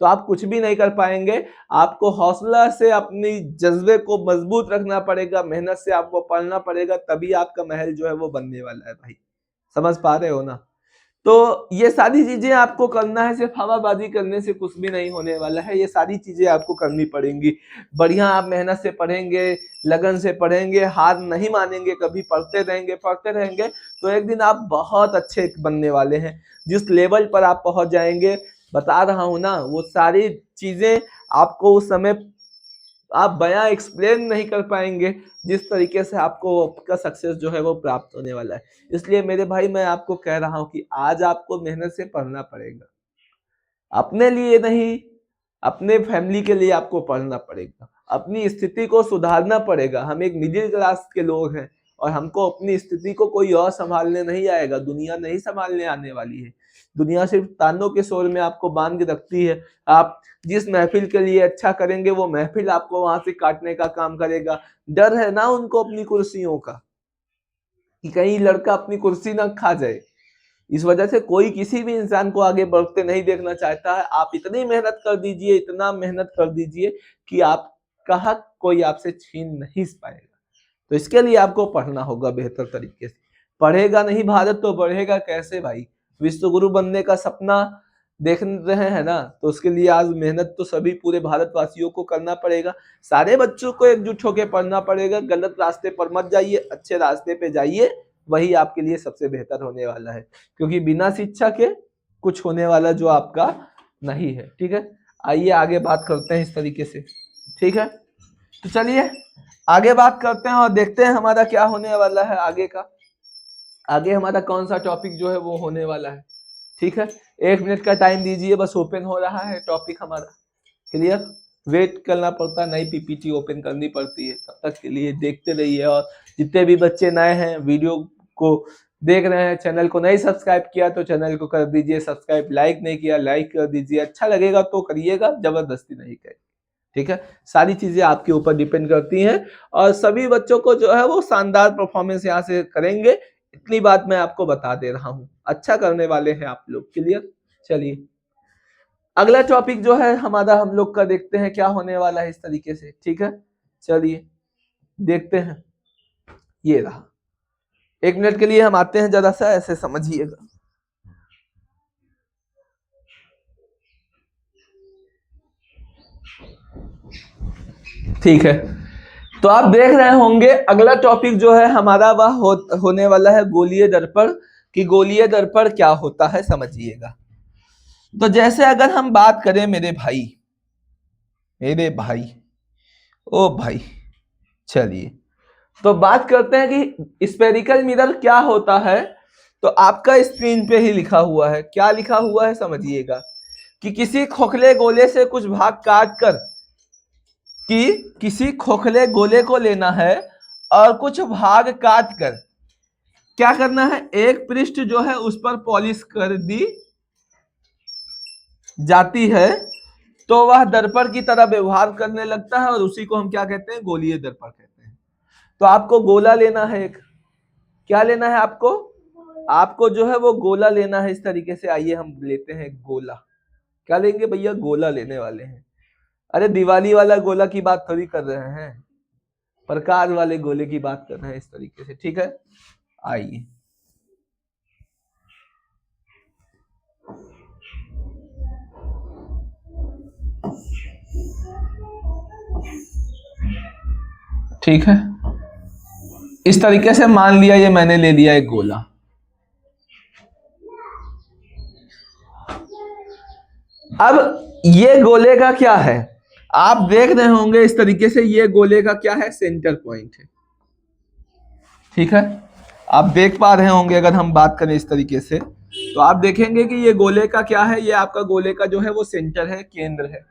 तो आप कुछ भी नहीं कर पाएंगे। आपको हौसला से अपनी जज्बे को मजबूत रखना पड़ेगा, मेहनत से आपको पढ़ना पड़ेगा, तभी आपका महल जो है वो बनने वाला है भाई। समझ पा रहे हो ना। तो ये सारी चीजें आपको करना है। सिर्फ हवाबाजी करने से कुछ भी नहीं होने वाला है। ये सारी चीजें आपको करनी पड़ेंगी। बढ़िया आप मेहनत से पढ़ेंगे, लगन से पढ़ेंगे, हार नहीं मानेंगे, कभी पढ़ते रहेंगे तो एक दिन आप बहुत अच्छे बनने वाले हैं। जिस लेवल पर आप पहुंच जाएंगे, बता रहा हूं ना, वो सारी चीजें आपको उस समय आप बयां एक्सप्लेन नहीं कर पाएंगे जिस तरीके से आपको आपका सक्सेस जो है वो प्राप्त होने वाला है। इसलिए मेरे भाई मैं आपको कह रहा हूं कि आज आपको मेहनत से पढ़ना पड़ेगा। अपने लिए नहीं, अपने फैमिली के लिए आपको पढ़ना पड़ेगा। अपनी स्थिति को सुधारना पड़ेगा। हम एक मिडिल क्लास के लोग हैं और हमको अपनी स्थिति को कोई और संभालने नहीं आएगा। दुनिया नहीं संभालने आने वाली है। दुनिया सिर्फ तानों के शोर में आपको बांध के रखती है। आप जिस महफिल के लिए अच्छा करेंगे वो महफिल आपको वहां से काटने का काम करेगा। डर है ना उनको अपनी कुर्सियों का कि कहीं लड़का अपनी कुर्सी ना खा जाए। इस वजह से कोई किसी भी इंसान को आगे बढ़ते नहीं देखना चाहता है। आप इतनी मेहनत कर दीजिए, इतना मेहनत कर दीजिए कि आपका हक कोई आपसे छीन नहीं पाएगा। तो इसके लिए आपको पढ़ना होगा बेहतर तरीके से। पढ़ेगा नहीं भारत तो बढ़ेगा कैसे भाई। विश्व गुरु बनने का सपना देख रहे हैं ना, तो उसके लिए आज मेहनत तो सभी पूरे भारतवासियों को करना पड़ेगा। सारे बच्चों को एकजुट होकर पढ़ना पड़ेगा। गलत रास्ते पर मत जाइए, अच्छे रास्ते पे जाइए, वही आपके लिए सबसे बेहतर होने वाला है, क्योंकि बिना शिक्षा के कुछ होने वाला जो आपका नहीं है। ठीक है, आइए आगे बात करते हैं इस तरीके से। ठीक है, तो चलिए आगे बात करते हैं और देखते हैं हमारा क्या होने वाला है आगे का। आगे हमारा कौन सा टॉपिक जो है वो होने वाला है। ठीक है, 1 मिनट का टाइम दीजिए, बस ओपन हो रहा है टॉपिक हमारा। क्लियर, वेट करना पड़ता है, नई पीपीटी ओपन करनी पड़ती है, तब तक के लिए देखते रहिए। और जितने भी बच्चे नए हैं वीडियो को देख रहे हैं, चैनल को नहीं सब्सक्राइब किया तो चैनल को कर दीजिए सब्सक्राइब, लाइक नहीं किया लाइक कर दीजिए, अच्छा लगेगा तो करिएगा, जबरदस्ती नहीं करिए। ठीक है, सारी चीजें आपके ऊपर डिपेंड करती हैं और सभी बच्चों को जो है वो शानदार परफॉर्मेंस यहाँ से करेंगे, इतनी बात मैं आपको बता दे रहा हूँ। अच्छा करने वाले हैं आप लोग। क्लियर, चलिए अगला टॉपिक जो है हमारा हम लोग का देखते हैं क्या होने वाला है इस तरीके से। ठीक है, चलिए देखते हैं। ये रहा, 1 मिनट के लिए हम आते हैं, जरा सा ऐसे समझिएगा। ठीक है, तो आप देख रहे होंगे अगला टॉपिक जो है हमारा वह होने वाला है गोलीय दर्पण। कि गोलीय दर्पण क्या होता है समझिएगा। तो जैसे अगर हम बात करें मेरे भाई, ओ भाई, चलिए तो बात करते हैं कि स्फेरिकल मिरर क्या होता है। तो आपका स्क्रीन पे ही लिखा हुआ है, क्या लिखा हुआ है समझिएगा। कि किसी खोखले गोले से कुछ भाग काट कर, कि किसी खोखले गोले को लेना है और कुछ भाग काट कर क्या करना है, एक पृष्ठ जो है उस पर पॉलिश कर दी जाती है, तो वह दर्पण की तरह व्यवहार करने लगता है और उसी को हम क्या कहते हैं, गोलीय दर्पण कहते हैं। तो आपको गोला लेना है एक, क्या लेना है आपको जो है वो गोला लेना है इस तरीके से। आइए हम लेते हैं गोला। क्या लेंगे भैया, गोला लेने वाले हैं। अरे दिवाली वाला गोला की बात थोड़ी कर रहे हैं, प्रकाश वाले गोले की बात कर रहे हैं इस तरीके से। ठीक है, आइए ठीक है, इस तरीके से मान लिया ये मैंने ले लिया एक गोला। अब ये गोले का क्या है, आप देख रहे होंगे इस तरीके से, ये गोले का क्या है, सेंटर पॉइंट है। ठीक है, आप देख पा रहे होंगे अगर हम बात करें इस तरीके से, तो आप देखेंगे कि ये गोले का क्या है, ये आपका गोले का जो है वो सेंटर है, केंद्र है।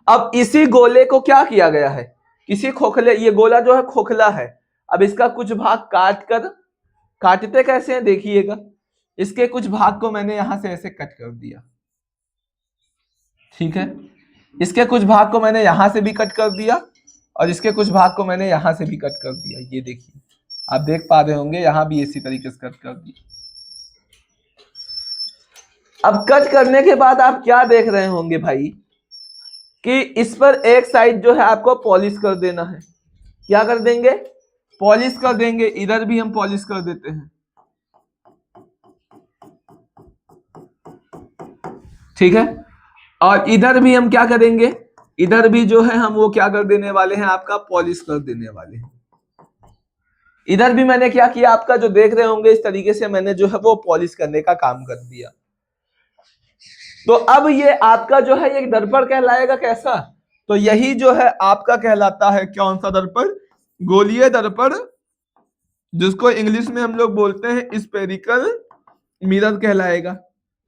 अब इसी गोले को क्या किया गया है, किसी खोखले, ये गोला जो है खोखला है, अब इसका कुछ भाग काट कर, काटते कैसे हैं देखिएगा, इसके कुछ भाग को मैंने यहां से ऐसे कट कर दिया। ठीक है, इसके कुछ भाग को मैंने यहां से भी कट कर दिया और इसके कुछ भाग को मैंने यहां से भी कट कर दिया। ये देखिए, आप देख पा रहे होंगे यहां भी इसी तरीके से कट कर दिया। अब कट करने के बाद आप क्या देख रहे होंगे भाई, कि इस पर एक साइड जो है आपको पॉलिश कर देना है। क्या कर देंगे, पॉलिश कर देंगे। इधर भी हम पॉलिश कर देते हैं। ठीक है, और इधर भी हम क्या करेंगे, इधर भी जो है हम वो क्या कर देने वाले हैं, आपका पॉलिश कर देने वाले हैं। इधर भी मैंने क्या किया, आपका जो देख रहे होंगे इस तरीके से मैंने जो है वो पॉलिश करने का काम कर दिया। तो अब ये आपका जो है ये दर्पण कहलाएगा कैसा, तो यही जो है आपका कहलाता है कौन सा दर्पण, गोलीय दर्पण, जिसको इंग्लिश में हम लोग बोलते हैं स्फेरिकल मिरर कहलाएगा।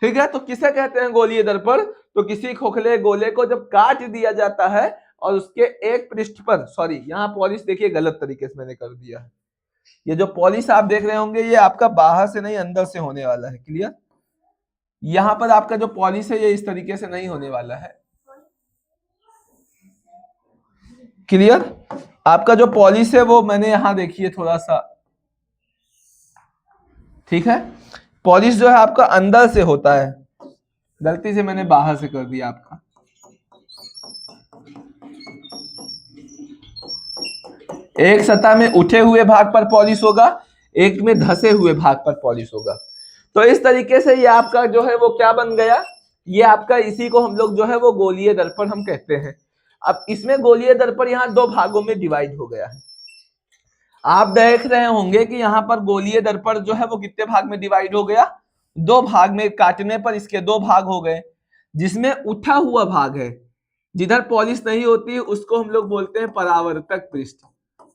ठीक है, तो किसे कहते हैं गोलीय दर्पण, तो किसी खोखले गोले को जब काट दिया जाता है और उसके एक पृष्ठ पर, सॉरी यहाँ पॉलिश देखिए गलत तरीके से मैंने कर दिया है, ये जो पॉलिश आप देख रहे होंगे ये आपका बाहर से नहीं अंदर से होने वाला है। क्लियर, यहां पर आपका जो पॉलिश है ये इस तरीके से नहीं होने वाला है। क्लियर, आपका जो पॉलिश है वो मैंने यहां देखिए थोड़ा सा, ठीक है, पॉलिश जो है आपका अंदर से होता है, गलती से मैंने बाहर से कर दिया आपका। एक सतह में उठे हुए भाग पर पॉलिश होगा, एक में धसे हुए भाग पर पॉलिश होगा। तो इस तरीके से ये आपका जो है वो क्या बन गया, ये आपका इसी को हम लोग जो है वो गोलीय दर्पण हम कहते हैं। अब इसमें गोलीय दर्पण यहाँ दो भागों में डिवाइड हो गया है। आप देख रहे होंगे कि यहाँ पर गोलीय दर्पण जो है वो कितने भाग में डिवाइड हो गया, दो भाग में, काटने पर इसके दो भाग हो गए। जिसमें उठा हुआ भाग है, जिधर पॉलिश नहीं होती उसको हम लोग बोलते हैं परावर्तक पृष्ठ।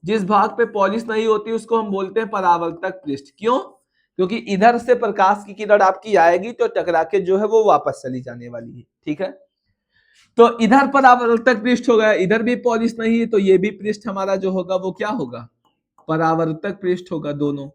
जिस भाग पे पॉलिश नहीं होती उसको हम बोलते हैं परावर्तक पृष्ठ। क्यों? क्योंकि इधर से प्रकाश की किरण आपकी आएगी तो टकरा के जो है वो वापस चली जाने वाली है। ठीक है, तो इधर परावर्तक पृष्ठ हो गया, इधर भी पॉलिश नहीं है, तो ये भी पृष्ठ हमारा जो होगा वो क्या होगा, परावर्तक पृष्ठ होगा दोनों।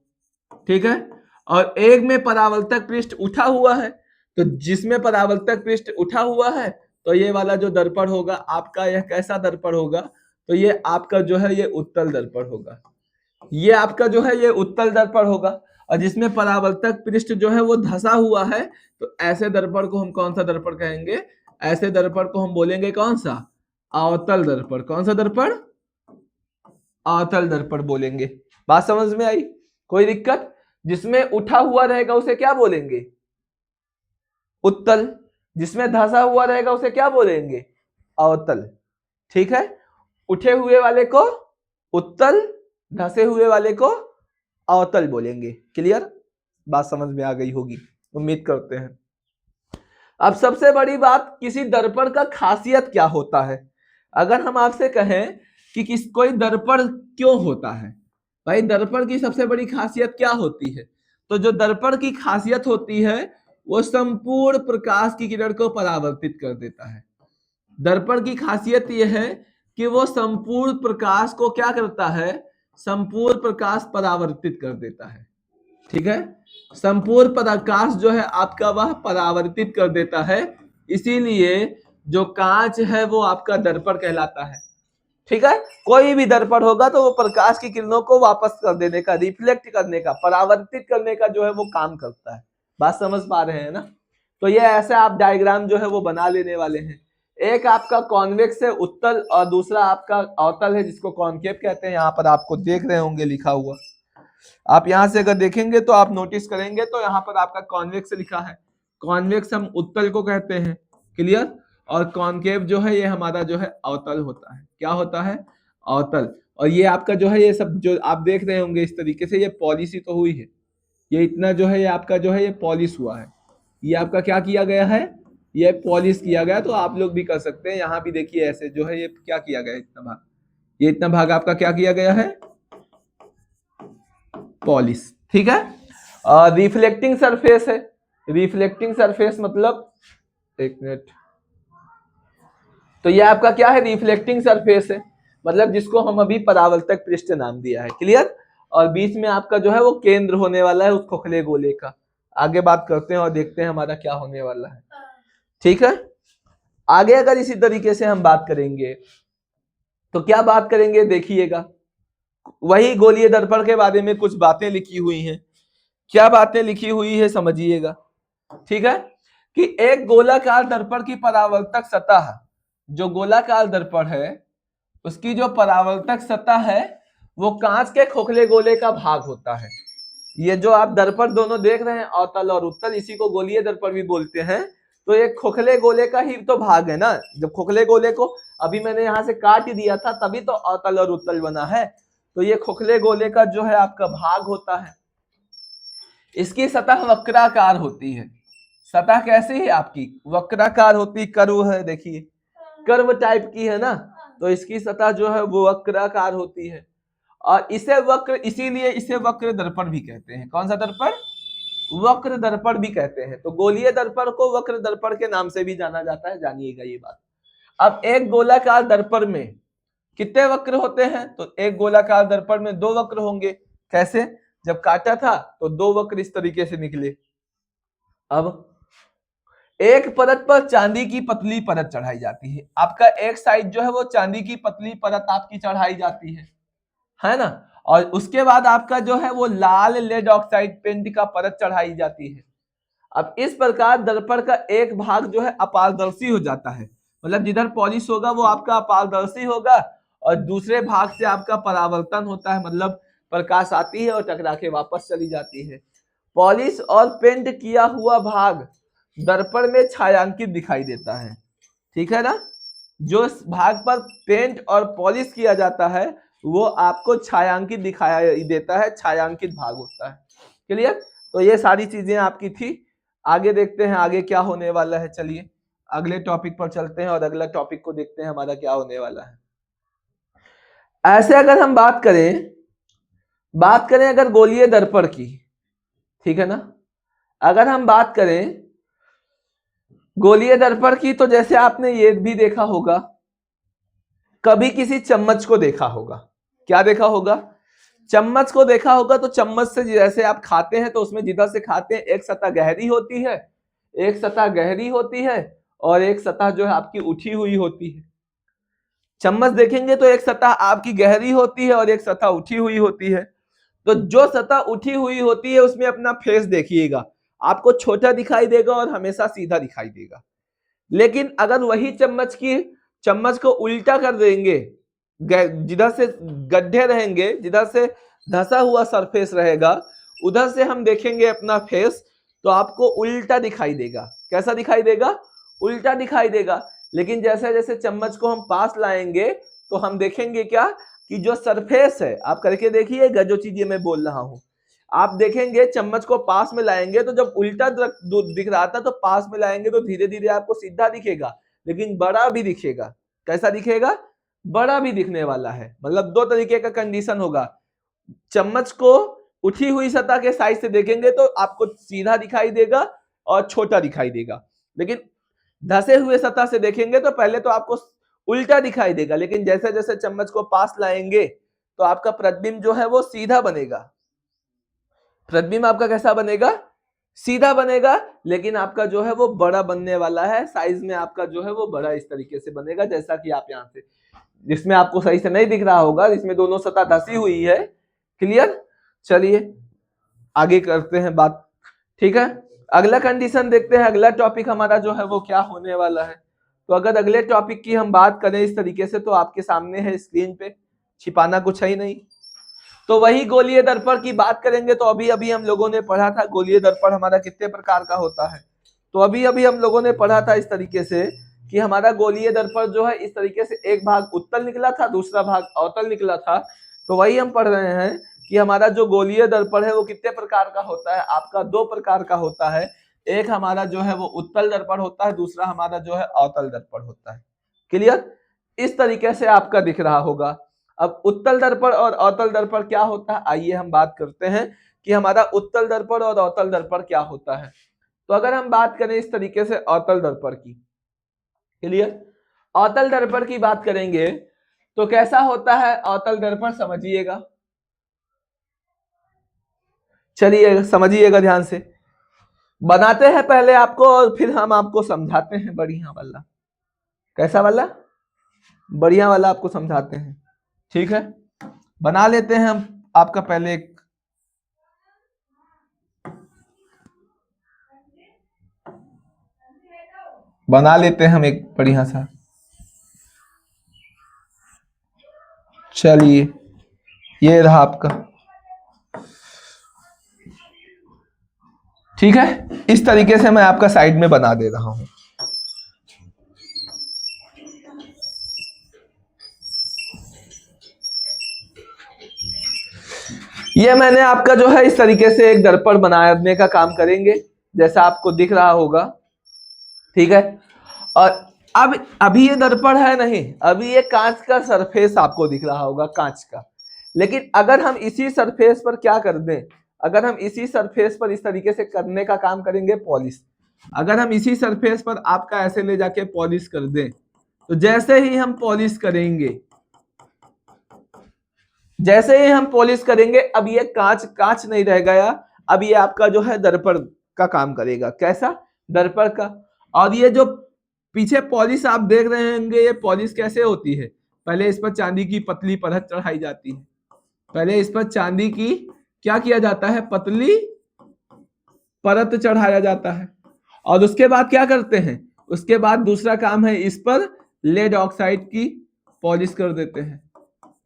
ठीक है, और एक में परावर्तक पृष्ठ उठा हुआ है, तो जिसमें परावर्तक पृष्ठ उठा हुआ है तो ये वाला जो दर्पण होगा आपका, यह कैसा दर्पण होगा, तो ये आपका जो है ये उत्तल दर्पण होगा। ये आपका जो है ये उत्तल दर्पण होगा। और जिसमें परावर्तक पृष्ठ जो है वो धंसा हुआ है, तो ऐसे दर्पण को हम कौन सा दर्पण कहेंगे, ऐसे दर्पण को हम बोलेंगे कौन सा, अवतल दर्पण। कौन सा दर्पण, अवतल दर्पण बोलेंगे। बात समझ में आई, कोई दिक्कत? जिसमें उठा हुआ रहेगा उसे क्या बोलेंगे, उत्तल। जिसमें धंसा हुआ रहेगा उसे क्या बोलेंगे, अवतल। ठीक है, उठे हुए वाले को उत्तल, धंसे हुए वाले को अवतल बोलेंगे। क्लियर, बात समझ में आ गई होगी, उम्मीद करते हैं। अब सबसे बड़ी बात, किसी दर्पण का खासियत क्या होता है। अगर हम आपसे कहें कि कोई दर्पण क्यों होता है, भाई दर्पण की सबसे बड़ी खासियत क्या होती है, तो जो दर्पण की खासियत होती है वो संपूर्ण प्रकाश की किरण को परावर्तित कर देता है। दर्पण की खासियत यह है कि वो संपूर्ण प्रकाश को क्या करता है, संपूर्ण प्रकाश परावर्तित कर देता है। ठीक है, संपूर्ण प्रकाश जो है आपका वह परावर्तित कर देता है, इसीलिए जो कांच है वो आपका दर्पण कहलाता है। ठीक है, कोई भी दर्पण होगा तो वो प्रकाश की किरणों को वापस कर देने का, रिफ्लेक्ट करने का, परावर्तित करने का जो है वो काम करता है। बात समझ पा रहे हैं ना? तो ये ऐसे आप डायग्राम जो है वो बना लेने वाले हैं। एक आपका कॉन्वेक्स है उत्तल, और दूसरा आपका अवतल है जिसको कॉनकेव कहते हैं। यहाँ पर आपको देख रहे होंगे लिखा हुआ, आप यहां से अगर देखेंगे तो आप नोटिस करेंगे तो यहाँ पर आपका कॉन्वेक्स लिखा है। कॉन्वेक्स हम उत्तल को कहते हैं। क्लियर, और कॉनकेव जो है ये हमारा जो है अवतल होता है। क्या होता है, अवतल। और ये आपका जो है ये सब जो आप देख रहे होंगे इस तरीके से, ये पॉलिश ही तो हुई है। ये इतना जो है ये आपका जो है ये पॉलिश हुआ है। ये आपका क्या किया गया है, ये पॉलिश किया गया। तो आप लोग भी कर सकते हैं, यहाँ भी देखिए ऐसे जो है ये क्या किया गया, इतना भाग, ये इतना भाग आपका क्या किया गया है, पॉलिश। ठीक है, रिफ्लेक्टिंग सरफेस है। रिफ्लेक्टिंग सरफेस मतलब, एक मिनट, तो ये आपका क्या है, रिफ्लेक्टिंग सरफेस है, मतलब जिसको हम अभी परावर्तक पृष्ठ नाम दिया है। क्लियर, और बीच में आपका जो है वो केंद्र होने वाला है उस खोखले गोले का। आगे बात करते हैं और देखते हैं हमारा क्या होने वाला है। ठीक है, आगे अगर इसी तरीके से हम बात करेंगे तो क्या बात करेंगे, देखिएगा वही गोलीय दर्पण के बारे में कुछ बातें लिखी हुई हैं। क्या बातें लिखी हुई है समझिएगा। ठीक है, कि एक गोलाकार दर्पण की परावर्तक सतह, जो गोलाकार दर्पण है उसकी जो परावर्तक सतह है वो कांच के खोखले गोले का भाग होता है। ये जो आप दर्पण दोनों देख रहे हैं, अवतल और उत्तल, इसी को गोलीय दर्पण भी बोलते हैं। तो ये खोखले गोले का ही तो भाग है ना। जब खोखले गोले को अभी मैंने यहां से काट दिया था तभी तो अवतल और उत्तल बना है। तो ये खोखले गोले का जो है आपका भाग होता है। इसकी सतह वक्राकार होती है। सतह कैसी है आपकी, वक्राकार होती, कर्व है, देखिए कर्व टाइप की है ना, तो इसकी सतह जो है वो वक्राकार होती है। और इसे वक्र, इसीलिए इसे वक्र दर्पण भी कहते हैं। कौन सा दर्पण, वक्र दर्पण भी कहते हैं। तो गोलीय दर्पण को वक्र दर्पण के नाम से भी जाना जाता है, जानिएगा ये बात। अब एक गोलाकार दर्पण में कितने वक्र होते हैं, तो एक गोलाकार दर्पण में दो वक्र होंगे। कैसे, जब काटा था तो दो वक्र इस तरीके से निकले। अब एक परत पर चांदी की पतली परत चढ़ाई जाती है। आपका एक साइड जो है वो चांदी की पतली परत आपकी चढ़ाई जाती है ना। और उसके बाद आपका जो है वो लाल लेड ऑक्साइड पेंट का परत चढ़ाई जाती है। अब इस प्रकार दर्पण का एक भाग जो है अपारदर्शी हो जाता है, मतलब जिधर पॉलिश होगा वो आपका अपारदर्शी होगा, और दूसरे भाग से आपका परावर्तन होता है, मतलब प्रकाश आती है और टकरा के वापस चली जाती है। पॉलिश और पेंट किया हुआ भाग दर्पण में छायांकित दिखाई देता है, ठीक है ना। जो भाग पर पेंट और पॉलिश किया जाता है वो आपको छायांकित दिखाई देता है, छायांकित भाग होता है। क्लियर। तो ये सारी चीजें आपकी थी। आगे देखते हैं आगे क्या होने वाला है। चलिए अगले टॉपिक पर चलते हैं और अगला टॉपिक को देखते हैं हमारा क्या होने वाला है। ऐसे अगर हम बात करें अगर गोलीय दर्पण की, ठीक है ना, अगर हम बात करें गोलीय दर्पण की, तो जैसे आपने ये भी देखा होगा, कभी किसी चम्मच को देखा होगा। क्या देखा होगा? चम्मच को देखा होगा। तो चम्मच से जैसे आप खाते हैं तो उसमें जिधर से खाते हैं एक सतह गहरी होती है, एक सतह गहरी होती है और एक सतह जो है आपकी उठी हुई होती है। चम्मच देखेंगे तो एक सतह आपकी गहरी होती है और एक सतह उठी हुई होती है। तो जो सतह उठी हुई होती है उसमें अपना फेस देखिएगा, आपको छोटा दिखाई देगा और हमेशा सीधा दिखाई देगा। लेकिन अगर वही चम्मच को उल्टा कर देंगे, जिधर से गड्ढे रहेंगे, जिधर से धंसा हुआ सरफेस रहेगा, उधर से हम देखेंगे अपना फेस, तो आपको उल्टा दिखाई देगा। कैसा दिखाई देगा? उल्टा दिखाई देगा। लेकिन जैसे जैसे चम्मच को हम पास लाएंगे तो हम देखेंगे क्या कि जो सरफेस है, आप करके देखिएगा जो चीजें मैं बोल रहा हूं, आप देखेंगे चम्मच को पास में लाएंगे तो जब उल्टा दिख रहा था तो पास में लाएंगे तो धीरे धीरे आपको सीधा दिखेगा, लेकिन बड़ा भी दिखेगा। कैसा दिखेगा? बड़ा भी दिखने वाला है। मतलब दो तरीके का कंडीशन होगा। चम्मच को उठी हुई सतह के साइज से देखेंगे तो आपको सीधा दिखाई देगा और छोटा दिखाई देगा, लेकिन धसे हुए सतह से देखेंगे तो पहले तो आपको उल्टा दिखाई देगा, लेकिन जैसे जैसे चम्मच को पास लाएंगे तो आपका प्रतिबिंब जो है वो सीधा बनेगा। प्रतिबिंब आपका कैसा बनेगा? सीधा बनेगा, लेकिन आपका जो है वो बड़ा बनने वाला है। साइज में आपका जो है वो बड़ा इस तरीके से बनेगा, जैसा कि आप यहां से, जिसमें आपको सही से नहीं दिख रहा होगा, जिसमें दोनों सतह धसी हुई है। क्लियर। चलिए आगे करते हैं बात, ठीक है। अगला कंडीशन देखते हैं, अगला टॉपिक हमारा जो है वो क्या होने वाला है। तो अगर अगले टॉपिक की हम बात करें इस तरीके से, तो आपके सामने है स्क्रीन पे, छिपाना कुछ है ही नहीं। तो वही गोलीय दर्पण की बात करेंगे। तो अभी अभी हम लोगों ने पढ़ा था गोलीय दर्पण हमारा कितने प्रकार का होता है। तो अभी अभी हम लोगों ने पढ़ा था इस तरीके से कि हमारा गोलीय दर्पण जो है इस तरीके से एक भाग उत्तल निकला था, दूसरा भाग अवतल निकला था। तो वही हम पढ़ रहे हैं कि हमारा जो गोलीय दर्पण है वो कितने प्रकार का होता है। आपका दो प्रकार का होता है। एक हमारा जो है वो उत्तल दर्पण होता है, दूसरा हमारा जो है अवतल दर्पण होता है। क्लियर। इस तरीके से आपका दिख रहा होगा। अब उत्तल दर्पण और अवतल दर्पण क्या होता है, आइए हम बात करते हैं कि हमारा उत्तल दर्पण और अवतल दर्पण क्या होता है। तो अगर हम बात करें इस तरीके से अवतल दर्पण की, क्लियर, अवतल दर्पण की बात करेंगे तो कैसा होता है अवतल दर्पण, समझिएगा। चलिए समझिएगा ध्यान से, बनाते हैं पहले आपको और फिर हम आपको समझाते हैं बढ़िया वाला। कैसा वाला? बढ़िया वाला आपको समझाते हैं, ठीक है। बना लेते हैं हम आपका पहले एक, बना लेते हैं हम एक बढ़िया सा। चलिए ये रहा आपका, ठीक है। इस तरीके से मैं आपका साइड में बना दे रहा हूं। ये मैंने आपका जो है इस तरीके से एक दर्पण बनाने का काम करेंगे, जैसा आपको दिख रहा होगा, ठीक है। और अब अभी ये दर्पण है नहीं, अभी ये कांच का सरफेस आपको दिख रहा होगा, कांच का। लेकिन अगर हम इसी सरफेस पर क्या कर दें, अगर हम इसी सरफेस पर इस तरीके से करने का काम करेंगे पॉलिश, अगर हम इसी सरफेस पर आपका ऐसे ले जाके पॉलिश कर दें, तो जैसे ही हम पॉलिश करेंगे, जैसे ही हम पॉलिश करेंगे, अब ये कांच कांच नहीं रह गया, अब ये आपका जो है दर्पण का काम करेगा। कैसा? दर्पण का। और ये जो पीछे पॉलिश आप देख रहे होंगे, ये पॉलिश कैसे होती है? पहले इस पर चांदी की पतली परत चढ़ाई जाती है, पहले इस पर चांदी की क्या किया जाता है, पतली परत चढ़ाया जाता है। और उसके बाद क्या करते हैं, उसके बाद दूसरा काम है, इस पर लेड ऑक्साइड की पॉलिश कर देते हैं।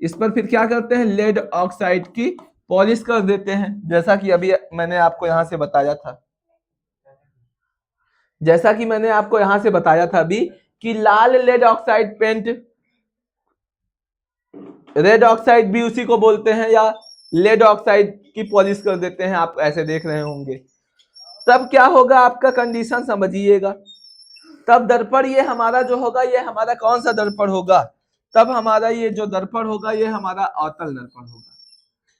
इस पर फिर क्या करते हैं, लेड ऑक्साइड की पॉलिश कर देते हैं, जैसा कि अभी मैंने आपको यहां से बताया था। जैसा कि मैंने आपको यहां से बताया था अभी कि लाल lead oxide paint, red oxide भी उसी को बोलते हैं, या लेड ऑक्साइड की पॉलिश कर देते हैं, आप ऐसे देख रहे होंगे। तब क्या होगा, आपका कंडीशन समझिएगा। तब दर्पण ये हमारा जो होगा, ये हमारा कौन सा दर्पण होगा, तब हमारा ये जो दर्पण होगा ये हमारा अवतल दर्पण होगा।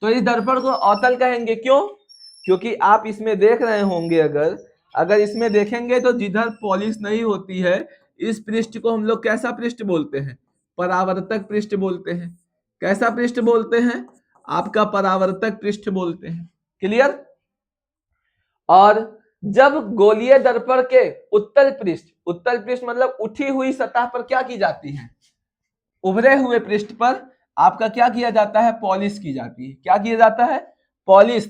तो इस दर्पण को अवतल कहेंगे, क्यों? क्योंकि आप इसमें देख रहे होंगे, अगर इसमें देखेंगे तो जिधर पॉलिश नहीं होती है, इस पृष्ठ को हम लोग कैसा पृष्ठ बोलते हैं? परावर्तक पृष्ठ बोलते हैं। कैसा पृष्ठ बोलते हैं? आपका परावर्तक पृष्ठ बोलते हैं। क्लियर? और जब गोलीय दर्पण के उत्तल पृष्ठ मतलब उठी हुई सतह पर क्या की जाती है? उभरे हुए पृष्ठ पर आपका क्या किया जाता है? पॉलिश की जाती है। क्या किया जाता है? पॉलिश।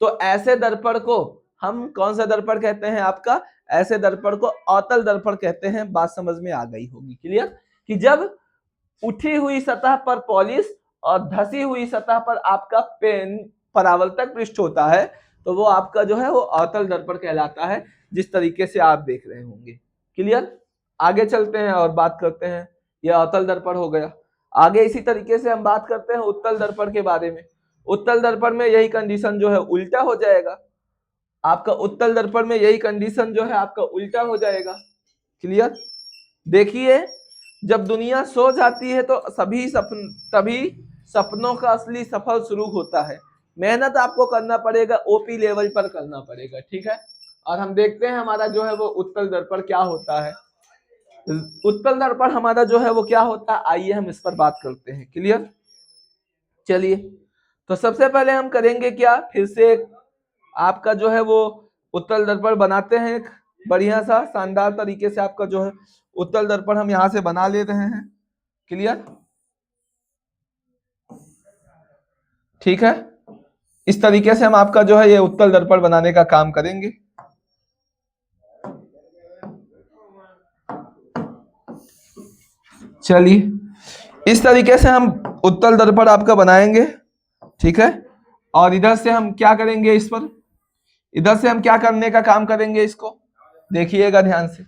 तो ऐसे दर्पण को हम कौन सा दर्पण कहते हैं? आपका ऐसे दर्पण को अवतल दर्पण कहते हैं। बात समझ में आ गई होगी। क्लियर? कि जब उठी हुई सतह पर पॉलिश और धसी हुई सतह पर आपका पेन परावर्तक पृष्ठ होता है, तो वो आपका जो है वो अवतल दर्पण कहलाता है, जिस तरीके से आप देख रहे होंगे। क्लियर? आगे चलते हैं और बात करते हैं। यह अवतल दर्पण हो गया। आगे इसी तरीके से हम बात करते हैं उत्तल दर्पण के बारे में। उत्तल दर्पण में यही कंडीशन जो है उल्टा हो जाएगा। आपका उत्तल दर्पण में यही कंडीशन जो है आपका उल्टा हो जाएगा। क्लियर? देखिए, जब दुनिया सो जाती है तो तभी सपनों का असली सफर शुरू होता है। मेहनत आपको करना पड़ेगा, ओपी लेवल पर करना पड़ेगा। ठीक है? और हम देखते हैं हमारा जो है वो उत्तल दर्पण क्या होता है। उत्तल दर्पण हमारा जो है वो क्या होता है, आइए हम इस पर बात करते हैं। क्लियर? चलिए, तो सबसे पहले हम करेंगे क्या, फिर से आपका जो है वो उत्तल दर्पण बनाते हैं। एक बढ़िया सा शानदार तरीके से आपका जो है उत्तल दर्पण हम यहां से बना ले रहे हैं। क्लियर? ठीक है, इस तरीके से हम आपका जो है ये उत्तल दर्पण बनाने का काम करेंगे। चलिए, इस तरीके से हम उत्तल दर्पण आपका बनाएंगे। ठीक है, और इधर से हम क्या करेंगे, इस पर इधर से हम क्या करने का काम करेंगे, इसको देखिएगा ध्यान से।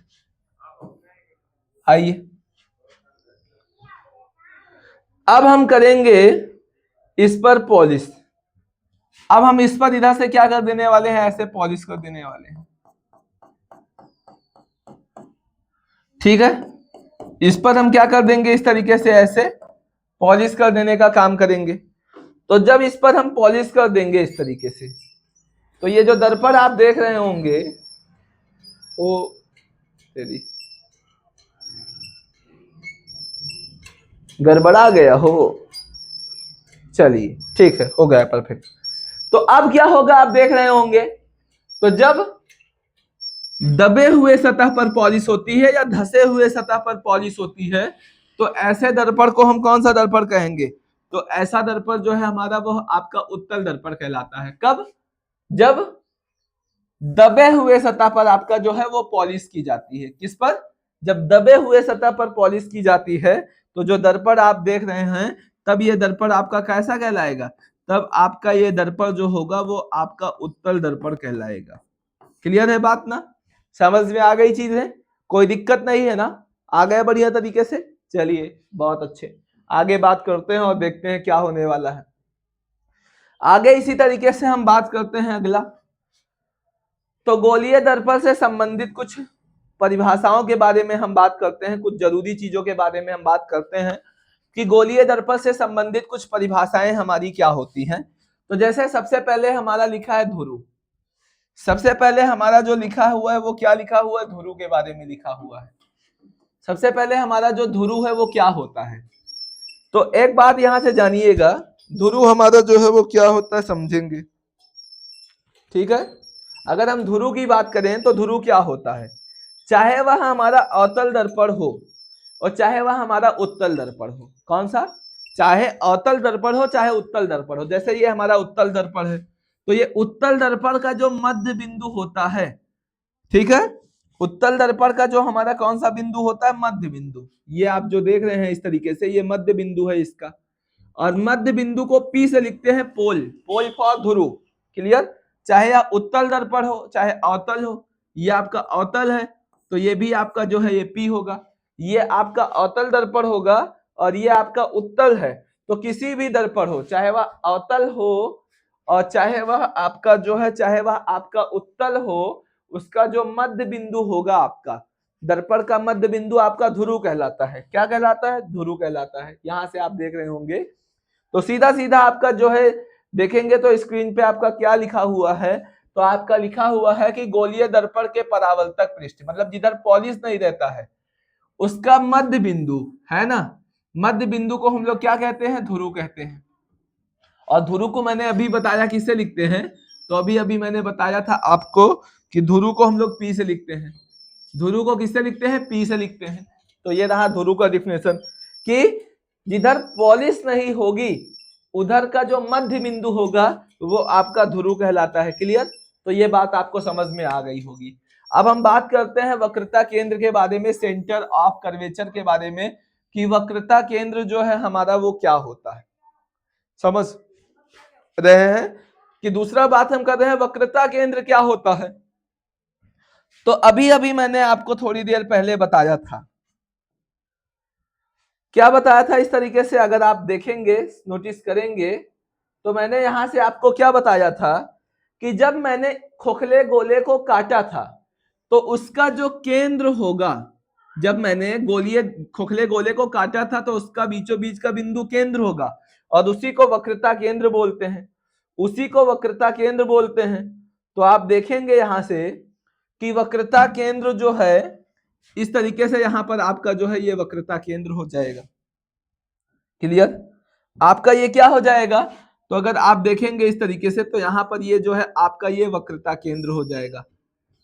आइए, अब हम करेंगे इस पर पॉलिश। अब हम इस पर इधर से क्या कर देने वाले हैं, ऐसे पॉलिश कर देने वाले हैं। ठीक है, इस पर हम क्या कर देंगे, इस तरीके से ऐसे पॉलिश कर देने का काम करेंगे। तो जब इस पर हम पॉलिश कर देंगे इस तरीके से, तो ये जो दर्पण आप देख रहे होंगे वो तेरी गड़बड़ा गया हो। चलिए, ठीक है, हो गया परफेक्ट। तो अब क्या होगा, आप देख रहे होंगे, तो जब दबे हुए सतह पर पॉलिश होती है या धसे हुए सतह पर पॉलिश होती है, तो ऐसे दर्पण को हम कौन सा दर्पण कहेंगे? तो ऐसा दर्पण जो है हमारा वो आपका उत्तल दर्पण कहलाता है। कब? जब दबे हुए सतह पर आपका जो है वो पॉलिश की जाती है। किस पर? जब दबे हुए सतह पर पॉलिश की जाती है, तो जो दर्पण आप देख रहे हैं, तब ये दर्पण आपका कैसा कहलाएगा? तब आपका ये दर्पण जो होगा वो आपका उत्तल दर्पण कहलाएगा। क्लियर है बात ना? समझ में आ गई चीजें? कोई दिक्कत नहीं है ना? आ गए बढ़िया तरीके से? चलिए, बहुत अच्छे। आगे बात करते हैं और देखते हैं क्या होने वाला है। आगे इसी तरीके से हम बात करते हैं अगला। तो गोलीय दर्पण से संबंधित कुछ परिभाषाओं के बारे में हम बात करते हैं, कुछ जरूरी चीजों के बारे में हम बात करते हैं कि गोलीय दर्पण से संबंधित कुछ परिभाषाएं हमारी क्या होती हैं। तो जैसे सबसे पहले हमारा लिखा है ध्रुव। सबसे पहले हमारा जो लिखा हुआ है वो क्या लिखा हुआ है? ध्रुव के बारे में लिखा हुआ है। सबसे पहले हमारा जो ध्रुव है वो क्या होता है? तो एक बात यहां से जानिएगा, ध्रुव हमारा जो है वो क्या होता है समझेंगे। ठीक है, अगर हम ध्रुव की बात करें तो ध्रुव क्या होता है, चाहे वह हमारा अवतल दर्पण हो और चाहे वह हमारा उत्तल दर्पण हो। कौन सा? चाहे अवतल दर्पण हो चाहे उत्तल दर्पण हो। जैसे ये हमारा उत्तल दर्पण है, तो ये उत्तल दर्पण का जो मध्य बिंदु होता है, ठीक है, उत्तल दर्पण का जो हमारा कौन सा बिंदु होता है? मध्य बिंदु। ये आप जो देख रहे हैं इस तरीके से, ये मध्य बिंदु है इसका। और मध्य बिंदु को पी से लिखते हैं पोल, पोल फॉर ध्रुव। क्लियर? चाहे आप उत्तल दर्पण हो चाहे अवतल हो, ये आपका अवतल है तो ये भी आपका जो है ये P होगा। ये आपका अवतल दर्पण होगा और ये आपका उत्तल है। तो किसी भी दर्पण हो, चाहे वह अवतल हो और चाहे वह आपका जो है चाहे वह आपका उत्तल हो, उसका जो मध्य बिंदु होगा, आपका दर्पण का मध्य बिंदु आपका ध्रुव कहलाता है। क्या कहलाता है? ध्रुव कहलाता है। यहां से आप देख रहे होंगे तो सीधा सीधा आपका जो है देखेंगे तो स्क्रीन पे आपका क्या लिखा हुआ है, तो आपका लिखा हुआ है कि गोलीय दर्पण के परावर्तक पृष्ठ, मतलब जिधर पॉलिश नहीं रहता है उसका मध्य बिंदु है ना, मध्य बिंदु को हम लोग क्या कहते हैं? ध्रुव कहते हैं। और ध्रुव को मैंने अभी बताया किससे लिखते हैं, तो अभी अभी मैंने बताया था आपको कि ध्रुव को हम लोग P से लिखते हैं। ध्रुव को किससे लिखते हैं? P से लिखते हैं। तो ये रहा ध्रुव का डिफिनेशन कि जिधर पॉलिश नहीं होगी उधर का जो मध्य बिंदु होगा वो आपका ध्रुव कहलाता है। क्लियर? तो ये बात आपको समझ में आ गई होगी। अब हम बात करते हैं वक्रता केंद्र के बारे में, सेंटर ऑफ कर्वेचर के बारे में, कि वक्रता केंद्र जो है हमारा वो क्या होता है। समझ रहे हैं कि दूसरा बात हम कर रहे हैं वक्रता केंद्र क्या होता है। तो अभी अभी मैंने आपको थोड़ी देर पहले बताया था, क्या बताया था? इस तरीके से अगर आप देखेंगे, नोटिस करेंगे, तो मैंने यहां से आपको क्या बताया था कि जब मैंने खोखले गोले को काटा था तो उसका जो केंद्र होगा, जब मैंने खोखले गोले को काटा था तो उसका बीचों बीच का बिंदु केंद्र होगा और उसी को वक्रता केंद्र बोलते हैं, उसी को वक्रता केंद्र बोलते हैं। तो आप देखेंगे यहां से कि वक्रता केंद्र जो है इस तरीके से यहां पर आपका जो है ये वक्रता केंद्र हो जाएगा। क्लियर? आपका ये क्या हो जाएगा? तो अगर आप देखेंगे इस तरीके से तो यहां पर ये जो है आपका ये वक्रता केंद्र हो जाएगा।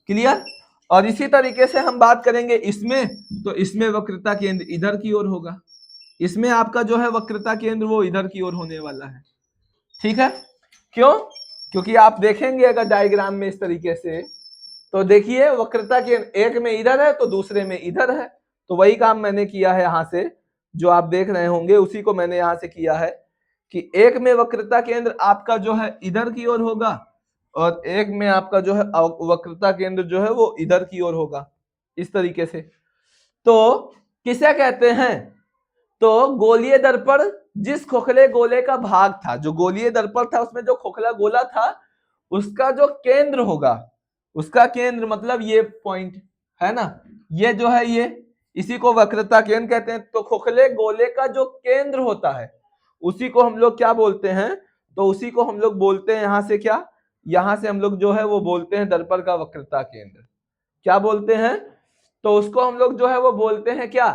क्लियर? और इसी तरीके से हम बात करेंगे इसमें, तो इसमें वक्रता केंद्र इधर की ओर होगा, इसमें आपका जो है वक्रता केंद्र वो इधर की ओर होने वाला है। ठीक है? क्यों? क्योंकि आप देखेंगे अगर डायग्राम में इस तरीके से, तो देखिए वक्रता केंद्र एक में इधर है तो दूसरे में इधर है। तो वही काम मैंने किया है यहां से, जो आप देख रहे होंगे उसी को मैंने यहां से किया है कि एक में वक्रता केंद्र आपका जो है इधर की ओर होगा और एक में आपका जो है वक्रता केंद्र जो है वो इधर की ओर होगा, इस तरीके से। तो किसे कहते हैं? तो गोलीय दर्पण जिस खोखले गोले का भाग था, जो गोलीय दर्पण था उसमें जो खोखला गोला था उसका जो केंद्र होगा, उसका केंद्र मतलब ये पॉइंट है ना, ये जो है ये, इसी को वक्रता केंद्र कहते हैं। तो खोखले गोले का जो केंद्र होता है उसी को हम लोग क्या बोलते हैं? तो उसी को हम लोग बोलते हैं यहां से क्या, यहां से हम लोग जो है वो बोलते हैं दर्पण का वक्रता केंद्र। क्या बोलते हैं? तो उसको हम लोग जो है वो बोलते हैं क्या?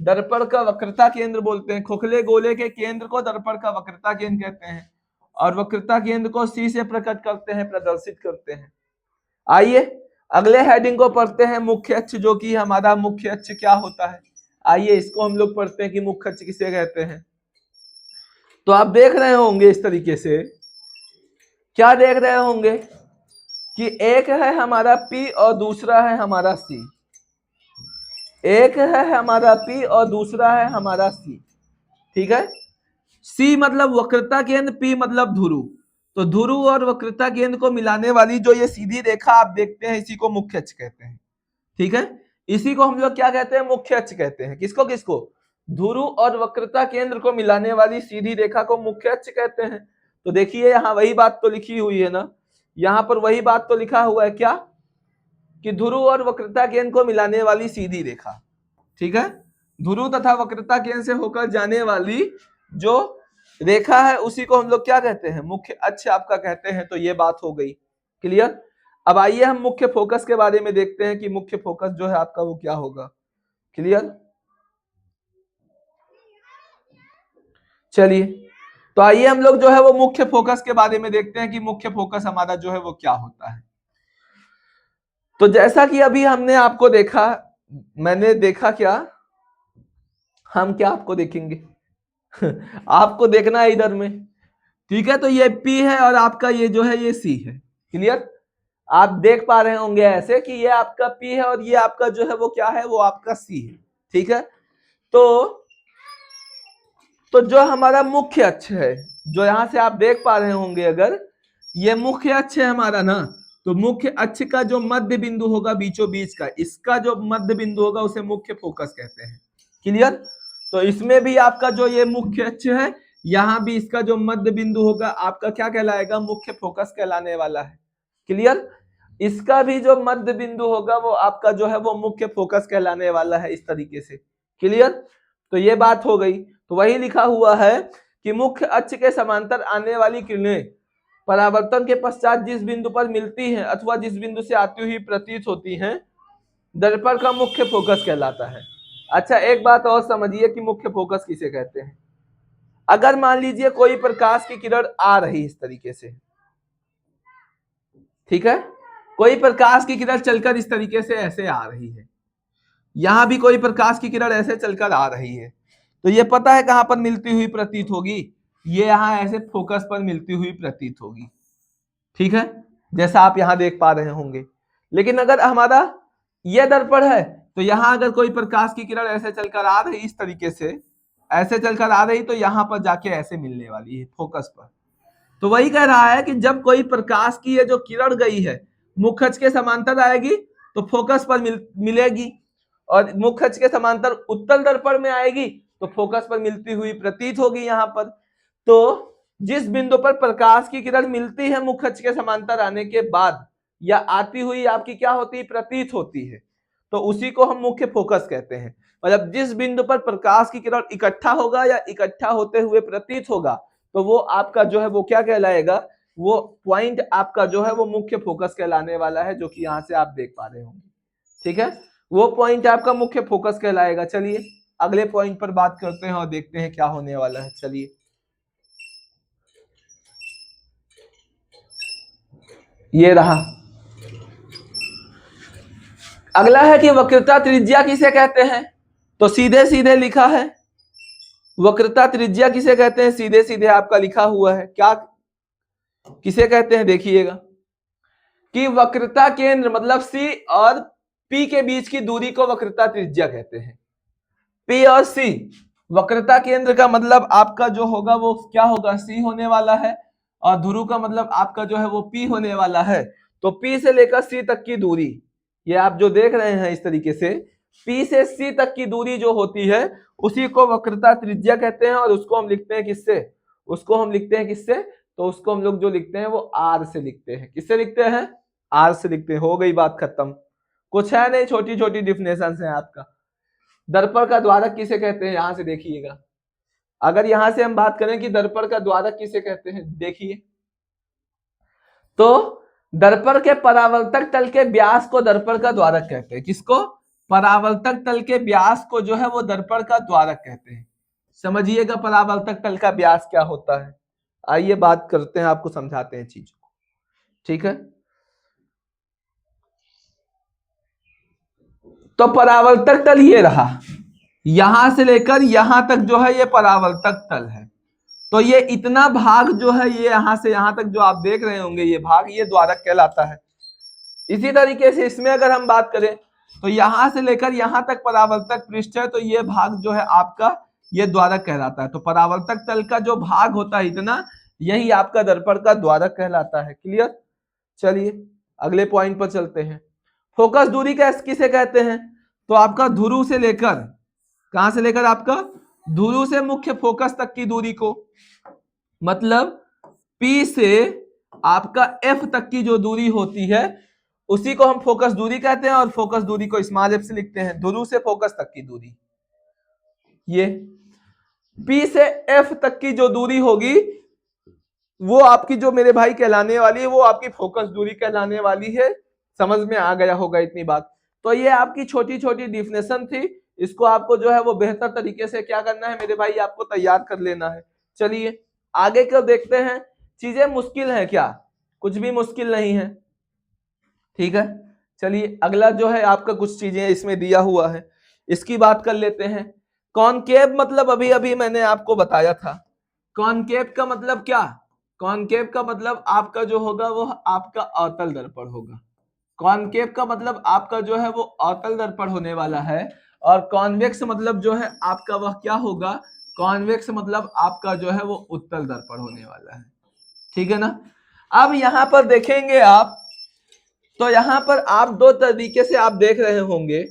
दर्पण का वक्रता केंद्र बोलते हैं। खोखले गोले के केंद्र को दर्पण का वक्रता केंद्र कहते हैं और वक्रता केंद्र को C से प्रकट करते हैं, प्रदर्शित करते हैं। आइए अगले हेडिंग को पढ़ते हैं, मुख्य अक्ष, जो कि हमारा मुख्य अक्ष क्या होता है। आइए इसको हम लोग पढ़ते हैं कि मुख्य अक्ष किसे कहते हैं। तो आप देख रहे होंगे इस तरीके से, क्या देख रहे होंगे कि एक है हमारा P और दूसरा है हमारा C। एक है हमारा P और दूसरा है हमारा C। ठीक है? C मतलब वक्रता केंद्र, P मतलब ध्रुव। तो ध्रुव और वक्रता केंद्र को मिलाने वाली जो ये सीधी रेखा आप देखते हैं इसी को मुख्य अक्ष कहते हैं। ठीक है? इसी को हम लोग क्या कहते हैं? मुख्य अक्ष कहते हैं। किसको किसको? ध्रुव और वक्रता केंद्र को मिलाने वाली सीधी रेखा को मुख्य अक्ष कहते हैं। तो देखिए यहाँ वही बात तो लिखी हुई है ना, यहाँ पर वही बात तो लिखा हुआ है क्या, कि ध्रुव और वक्रता केंद्र को मिलाने वाली सीधी रेखा। ठीक है? ध्रुव तथा वक्रता केंद्र से होकर जाने वाली जो रेखा है उसी को हम लोग क्या कहते हैं? मुख्य अक्ष आपका कहते हैं। तो ये बात हो गई। क्लियर? अब आइए हम मुख्य फोकस के बारे में देखते हैं कि मुख्य फोकस जो है आपका वो क्या होगा। क्लियर? चलिए तो आइए हम लोग जो है वो मुख्य फोकस के बारे में देखते हैं कि मुख्य फोकस हमारा जो है वो क्या होता है। तो जैसा कि अभी हमने आपको देखा, मैंने देखा क्या, हम क्या आपको देखेंगे आपको देखना है इधर में। ठीक है? तो ये P है और आपका ये जो है ये C है। क्लियर? आप देख पा रहे होंगे ऐसे कि ये आपका P है और ये आपका जो है वो क्या है, वो आपका C है। ठीक है? तो जो हमारा मुख्य अक्ष है, जो यहां से आप देख पा रहे होंगे, अगर ये मुख्य अक्ष है हमारा ना, तो मुख्य अक्ष का जो मध्य बिंदु होगा बीचों बीच का, इसका जो मध्य बिंदु होगा उसे मुख्य फोकस कहते हैं। क्लियर? तो इसमें भी आपका जो ये मुख्य अक्ष है, यहां भी इसका जो मध्य बिंदु होगा आपका क्या कहलाएगा? मुख्य फोकस कहलाने वाला है। क्लियर? इसका भी जो मध्य बिंदु होगा वो आपका जो है वो मुख्य फोकस कहलाने वाला है, इस तरीके से। क्लियर? तो ये बात हो गई। तो वही लिखा हुआ है कि मुख्य अक्ष के समांतर आने वाली किरणें परावर्तन के पश्चात जिस बिंदु पर मिलती हैं अथवा जिस बिंदु से आती हुई प्रतीत होती हैं, दर्पण का मुख्य फोकस कहलाता है। अच्छा, एक बात और समझिए कि मुख्य फोकस किसे कहते हैं। अगर मान लीजिए कोई प्रकाश की किरण आ रही इस तरीके से, ठीक है, कोई प्रकाश की किरण चलकर इस तरीके से ऐसे आ रही है, यहां भी कोई प्रकाश की किरण ऐसे चलकर आ रही है, तो ये पता है कहां पर मिलती हुई प्रतीत होगी? ये यहां ऐसे फोकस पर मिलती हुई प्रतीत होगी। ठीक है, जैसा आप यहां देख पा रहे होंगे। लेकिन अगर हमारा यह दर्पण है तो यहां अगर कोई प्रकाश की किरण ऐसे चलकर आ रही इस तरीके से, ऐसे चलकर आ रही, तो यहां पर जाके ऐसे मिलने वाली है फोकस पर। तो वही कह रहा है कि जब कोई प्रकाश की ये जो किरण गई है मुख्य अक्ष के समांतर आएगी तो फोकस पर मिलेगी, और मुख्य अक्ष के समांतर उत्तल दर्पण में आएगी तो फोकस पर मिलती हुई प्रतीत होगी यहां पर। तो जिस बिंदु पर प्रकाश की किरण मिलती है मुख्य अक्ष के समांतर आने के बाद, या आती हुई आपकी क्या होती है? प्रतीत होती है, तो उसी को हम मुख्य फोकस कहते हैं। मतलब जिस बिंदु पर प्रकाश की किरण इकट्ठा होगा या इकट्ठा होते हुए प्रतीत होगा, तो वो आपका जो है वो क्या कहलाएगा? वो पॉइंट आपका जो है वो मुख्य फोकस कहलाने वाला है, जो कि यहां से आप देख पा रहे होंगे। ठीक है, वो पॉइंट आपका मुख्य फोकस कहलाएगा। चलिए अगले पॉइंट पर बात करते हैं और देखते हैं क्या होने वाला है। चलिए, ये रहा। अगला है कि वक्रता त्रिज्या किसे कहते हैं? तो सीधे सीधे लिखा है, वक्रता त्रिज्या किसे कहते हैं? सीधे सीधे आपका लिखा हुआ है, क्या किसे कहते हैं? देखिएगा कि वक्रता केंद्र मतलब सी और पी के बीच की दूरी को वक्रता त्रिज्या कहते हैं। पी और सी, वक्रता केंद्र का मतलब आपका जो होगा वो क्या होगा? सी होने वाला है, और ध्रुव का मतलब आपका जो है वो पी होने वाला है। तो पी से लेकर सी तक की दूरी, ये आप जो देख रहे हैं इस तरीके से, पी से सी तक की दूरी जो होती है उसी को वक्रता त्रिज्या कहते हैं। और उसको हम लिखते हैं किससे? उसको हम लिखते हैं किससे? तो उसको हम लोग जो लिखते हैं वो आर से लिखते हैं। किससे लिखते हैं? आर से लिखते हैं। हो गई बात खत्म, कुछ है नहीं, छोटी छोटी डिफिनेशन है आपका। दर्पण का द्वारक किसे कहते हैं? यहां से देखिएगा, अगर यहां से हम बात करें कि दर्पण का द्वारक किसे कहते हैं, देखिए तो दर्पण के परावर्तक तल के व्यास को दर्पण का द्वारक कहते हैं। किसको? परावर्तक तल के व्यास को जो है वो दर्पण का द्वारक कहते हैं। समझिएगा परावर्तक तल का व्यास क्या होता है। आइए बात करते हैं, आपको समझाते हैं चीजों को। ठीक है, तो परावर्तक तल ये रहा, यहां से लेकर यहां तक जो है ये परावर्तक तल है। तो ये इतना भाग जो है ये यहां से यहां तक जो आप देख रहे होंगे ये भाग, ये द्वारक कहलाता है। इसी तरीके से इसमें अगर हम बात करें तो यहां से लेकर यहां तक परावर्तक पृष्ठ है, तो ये भाग जो है आपका ये द्वारक कहलाता है। तो परावर्तक तल का जो भाग होता है इतना, यही आपका दर्पण का द्वारक कहलाता है। क्लियर? चलिए अगले पॉइंट पर चलते हैं। फोकस दूरी किसे कहते हैं? तो आपका ध्रुव से लेकर, कहां से लेकर? आपका ध्रुव से मुख्य फोकस तक की दूरी को, मतलब P से आपका F तक की जो दूरी होती है उसी को हम फोकस दूरी कहते हैं, और फोकस दूरी को स्मॉल f से लिखते हैं। ध्रुव से फोकस तक की दूरी, ये P से F तक की जो दूरी होगी वो आपकी जो मेरे भाई कहलाने वाली है, वो आपकी फोकस दूरी कहलाने वाली है। समझ में आ गया होगा इतनी बात। तो ये आपकी छोटी छोटी डिफिनेशन थी, इसको आपको जो है वो बेहतर तरीके से क्या करना है मेरे भाई? आपको तैयार कर लेना है। चलिए आगे क्यों देखते हैं। चीजें मुश्किल है क्या? कुछ भी मुश्किल नहीं है। ठीक है, चलिए अगला जो है आपका कुछ चीजें इसमें दिया हुआ है, इसकी बात कर लेते हैं। कॉनकेव मतलब अभी अभी मैंने आपको बताया था। कॉनकेव का मतलब क्या? कॉनकेव का मतलब आपका जो होगा वो आपका अवतल दर्पण होगा। कॉनकेव का मतलब आपका जो है वो अवतल दर्पण होने वाला है। और कॉन्वेक्स मतलब जो है आपका वह क्या होगा? कॉन्वेक्स मतलब आपका जो है वो उत्तल दर्पण होने वाला है। ठीक है ना? अब यहां पर देखेंगे आप तो यहां पर आप दो तरीके से आप देख रहे होंगे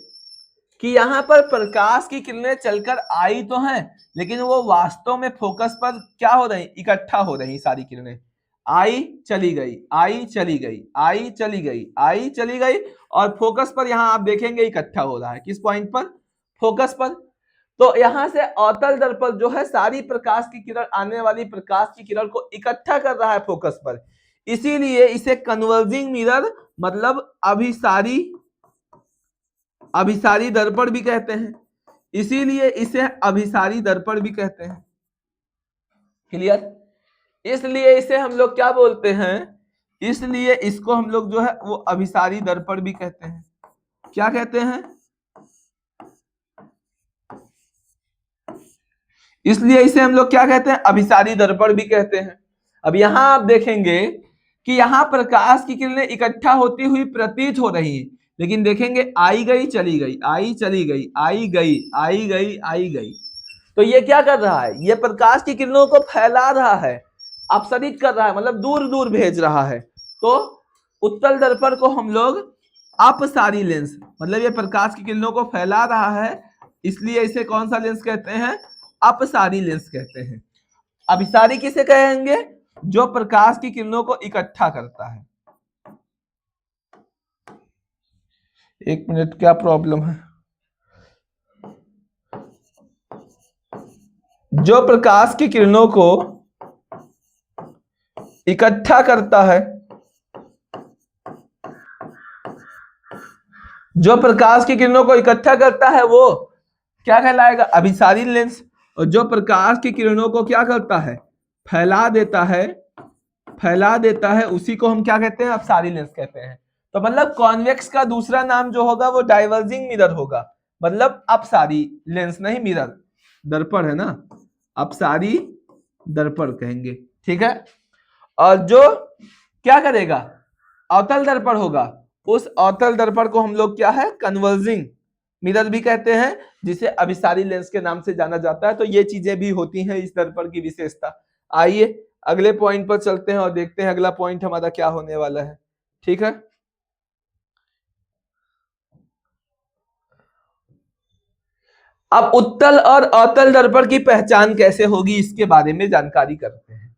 कि यहां पर प्रकाश की किरणें चलकर आई तो हैं, लेकिन वो वास्तव में फोकस पर क्या हो रही, इकट्ठा हो रही सारी किरणें। आई चली गई, आई चली गई, आई चली गई, आई चली गई, और फोकस पर यहां आप देखेंगे इकट्ठा हो रहा है। किस पॉइंट पर? फोकस पर। तो यहां से अवतल दर्पण जो है सारी प्रकाश की किरण, आने वाली प्रकाश की किरण को इकट्ठा कर रहा है फोकस पर, इसीलिए इसे कन्वर्जिंग मिरर मतलब अभिसारी दर्पण भी कहते हैं, इसीलिए इसे अभिसारी दर्पण भी कहते हैं। क्लियर? इसलिए इसे हम लोग क्या बोलते हैं, इसलिए इसको हम लोग जो है वो अभिसारी दर्पण भी कहते हैं। क्या कहते हैं? इसलिए इसे हम लोग क्या कहते हैं, अभिसारी दर्पण भी कहते हैं। अब यहां आप देखेंगे कि यहां प्रकाश की किरणें इकट्ठा होती हुई प्रतीत हो रही है, लेकिन देखेंगे आई गई चली गई, आई चली गई, आई गई, आई गई, आई गई। तो ये क्या कर रहा है, ये प्रकाश की किरणों को फैला रहा है, अपसरित कर रहा है, मतलब दूर दूर भेज रहा है। तो उत्तल दर्पण को हम लोग अपसारी लेंस, मतलब ये प्रकाश की किरणों को फैला रहा है, इसलिए इसे कौन सा लेंस कहते हैं, अपसारी लेंस कहते हैं। अभिसारी किसे कहेंगे, जो प्रकाश की किरणों को इकट्ठा करता है। एक मिनट, क्या प्रॉब्लम है? जो प्रकाश की किरणों को इकट्ठा करता है, जो प्रकाश की किरणों को इकट्ठा करता है वो क्या कहलाएगा, अभिसारी लेंस। और जो प्रकाश की किरणों को क्या करता है, फैला देता है, फैला देता है, उसी को हम क्या कहते हैं, अपसारी लेंस कहते हैं। तो मतलब कॉन्वेक्स का दूसरा नाम जो होगा वो डाइवर्जिंग मिरर होगा, मतलब अपसारी लेंस नहीं, मिरर दर्पण है ना, अपसारी दर्पण कहेंगे। ठीक है। और जो क्या करेगा, अवतल दर्पण होगा, उस अवतल दर्पण को हम लोग क्या है, कन्वर्जिंग मिरर भी कहते हैं, जिसे अभिसारी लेंस के नाम से जाना जाता है। तो ये चीजें भी होती हैं इस दर्पण की विशेषता। आइए अगले पॉइंट पर चलते हैं और देखते हैं अगला पॉइंट हमारा क्या होने वाला है। ठीक है। अब उत्तल और अवतल दर्पण की पहचान कैसे होगी, इसके बारे में जानकारी करते हैं।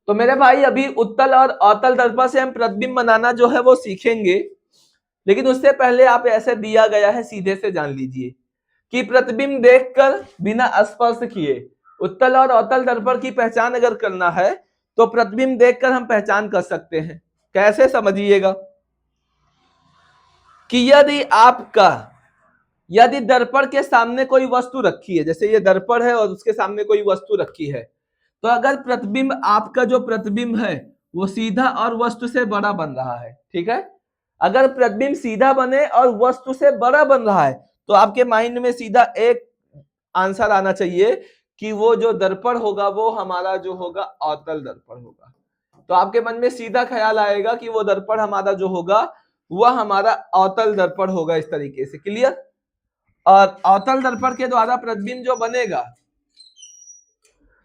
तो मेरे भाई अभी उत्तल और अवतल दर्पण से हम प्रतिबिंब बनाना जो है वो सीखेंगे, लेकिन उससे पहले आप ऐसे दिया गया है सीधे से जान लीजिए कि प्रतिबिंब देखकर बिना स्पर्श किए उत्तल और अवतल दर्पण की पहचान अगर करना है तो प्रतिबिंब देखकर हम पहचान कर सकते हैं। कैसे, समझिएगा कि यदि दर्पण के सामने कोई वस्तु रखी है, जैसे ये दर्पण है और उसके सामने कोई वस्तु रखी है, तो अगर प्रतिबिंब, आपका जो प्रतिबिंब है वो सीधा और वस्तु से बड़ा बन रहा है, ठीक है, अगर प्रतिबिंब सीधा बने और वस्तु से बड़ा बन रहा है तो आपके माइंड में सीधा एक आंसर आना चाहिए कि वो जो दर्पण होगा वो हमारा जो होगा अवतल दर्पण होगा। तो आपके मन में सीधा ख्याल आएगा कि वो दर्पण हमारा जो होगा वह हमारा अवतल दर्पण होगा, इस तरीके से। क्लियर? और अवतल दर्पण के द्वारा प्रतिबिंब जो बनेगा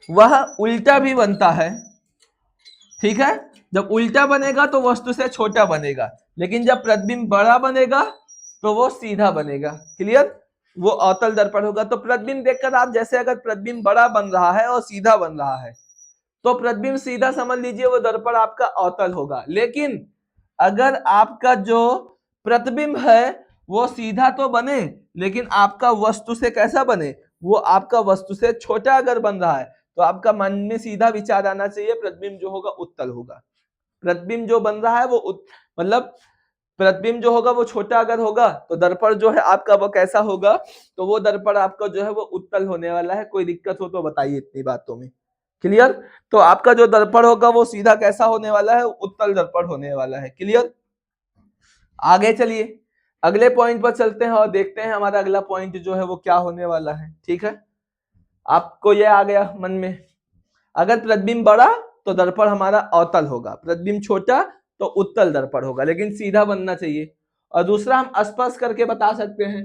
वह उल्टा भी बनता है। ठीक है, जब उल्टा बनेगा तो वस्तु से छोटा बनेगा, लेकिन जब प्रतिबिंब बड़ा बनेगा तो वो सीधा बनेगा। क्लियर? वो अवतल दर्पण होगा। तो प्रतिबिंब देखकर आप, जैसे अगर प्रतिबिंब बड़ा बन रहा है और सीधा बन रहा है तो प्रतिबिंब सीधा समझ लीजिए वो दर्पण आपका अवतल होगा। लेकिन अगर आपका जो प्रतिबिंब है वो सीधा तो बने लेकिन आपका वस्तु से कैसा बने, वो आपका वस्तु से छोटा अगर बन रहा है तो आपका मन में सीधा विचार आना चाहिए प्रतिबिंब जो होगा उत्तल होगा। प्रतिबिंब जो बन रहा है वो मतलब प्रतिबिंब जो होगा वो छोटा अगर होगा तो दर्पण जो है आपका वो कैसा होगा, तो वो दर्पण आपका जो है वो उत्तल होने वाला है। कोई दिक्कत हो तो बताइए इतनी बातों में। क्लियर? तो आपका जो दर्पण होगा वो सीधा कैसा होने वाला है, उत्तल दर्पण होने वाला है। क्लियर? आगे चलिए अगले पॉइंट पर चलते हैं और देखते हैं हमारा अगला पॉइंट जो है वो क्या होने वाला है। ठीक है, आपको यह आ गया मन में। अगर प्रतिबिंब बड़ा तो दर्पण हमारा अवतल होगा, प्रतिबिंब छोटा तो उत्तल दर्पण होगा, लेकिन सीधा बनना चाहिए। और दूसरा हम स्पर्श करके बता सकते हैं,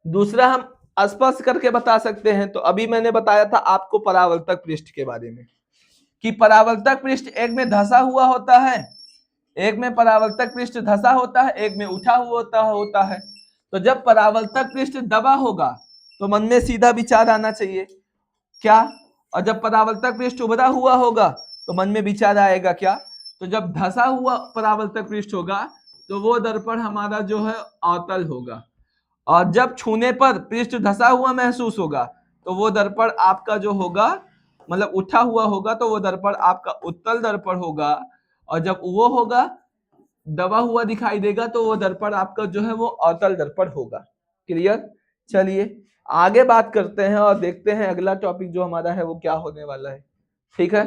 दूसरा हम स्पर्श करके बता सकते हैं। तो अभी मैंने बताया था आपको परावर्तक पृष्ठ के बारे में कि परावर्तक पृष्ठ एक में धंसा हुआ होता है, एक में परावर्तक पृष्ठ धंसा होता है, एक में उठा हुआ होता है। तो जब परावर्तक पृष्ठ दबा होगा तो मन में सीधा विचार आना चाहिए क्या, और जब परावर्तक पृष्ठ उभरा हुआ होगा तो मन में विचार आएगा क्या। तो जब धंसा हुआ परावर्तक पृष्ठ होगा तो वो दर्पण हमारा जो है अवतल होगा, और जब छूने पर पृष्ठ धंसा हुआ महसूस होगा तो वो दर्पण आपका जो होगा मतलब उठा हुआ होगा, तो वो दर्पण आपका उत्तल दर्पण होगा। और जब वो होगा दबा हुआ दिखाई देगा तो वो दर्पण आपका जो है वो अवतल दर्पण होगा। क्लियर। चलिए आगे बात करते हैं और देखते हैं अगला टॉपिक जो हमारा है वो क्या होने वाला है। ठीक है,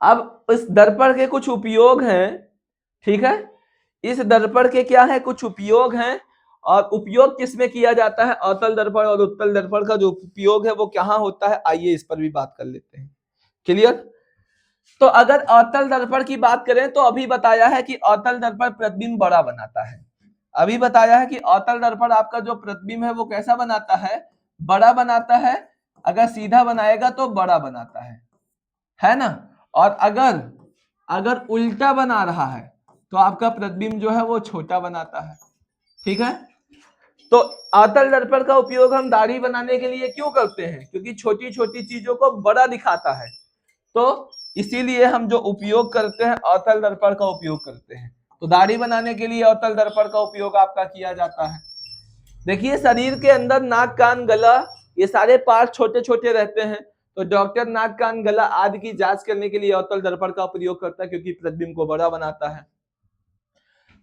अब इस दर्पण के कुछ उपयोग हैं। ठीक है, इस दर्पण के क्या है कुछ उपयोग हैं, और उपयोग किसमें किया जाता है, अवतल दर्पण और उत्तल दर्पण का जो उपयोग है वो कहाँ होता है, आइए इस पर भी बात कर लेते हैं। क्लियर। तो अगर अवतल दर्पण की बात करें तो अभी बताया है कि अवतल दर्पण प्रतिबिंब बड़ा बनाता है। अभी बताया है कि अवतल दर्पण आपका जो प्रतिबिंब है वो कैसा बनाता है, बड़ा बनाता है। अगर सीधा बनाएगा तो बड़ा बनाता है ना। और अगर अगर उल्टा बना रहा है तो आपका प्रतिबिंब जो है वो छोटा बनाता है। ठीक है, तो अवतल दर्पण का उपयोग हम दाढ़ी बनाने के लिए क्यों करते हैं, क्योंकि छोटी छोटी चीजों को बड़ा दिखाता है, तो इसीलिए हम जो उपयोग करते हैं अवतल दर्पण का उपयोग करते हैं। तो दाढ़ी बनाने के लिए अवतल दर्पण का उपयोग आपका किया जाता है। देखिए शरीर के अंदर नाक कान गला ये सारे पार्ट छोटे छोटे रहते हैं, तो डॉक्टर नाक कान गला आदि की जांच करने के लिए अवतल दर्पण का प्रयोग करता है, क्योंकि प्रतिबिंब को बड़ा बनाता है।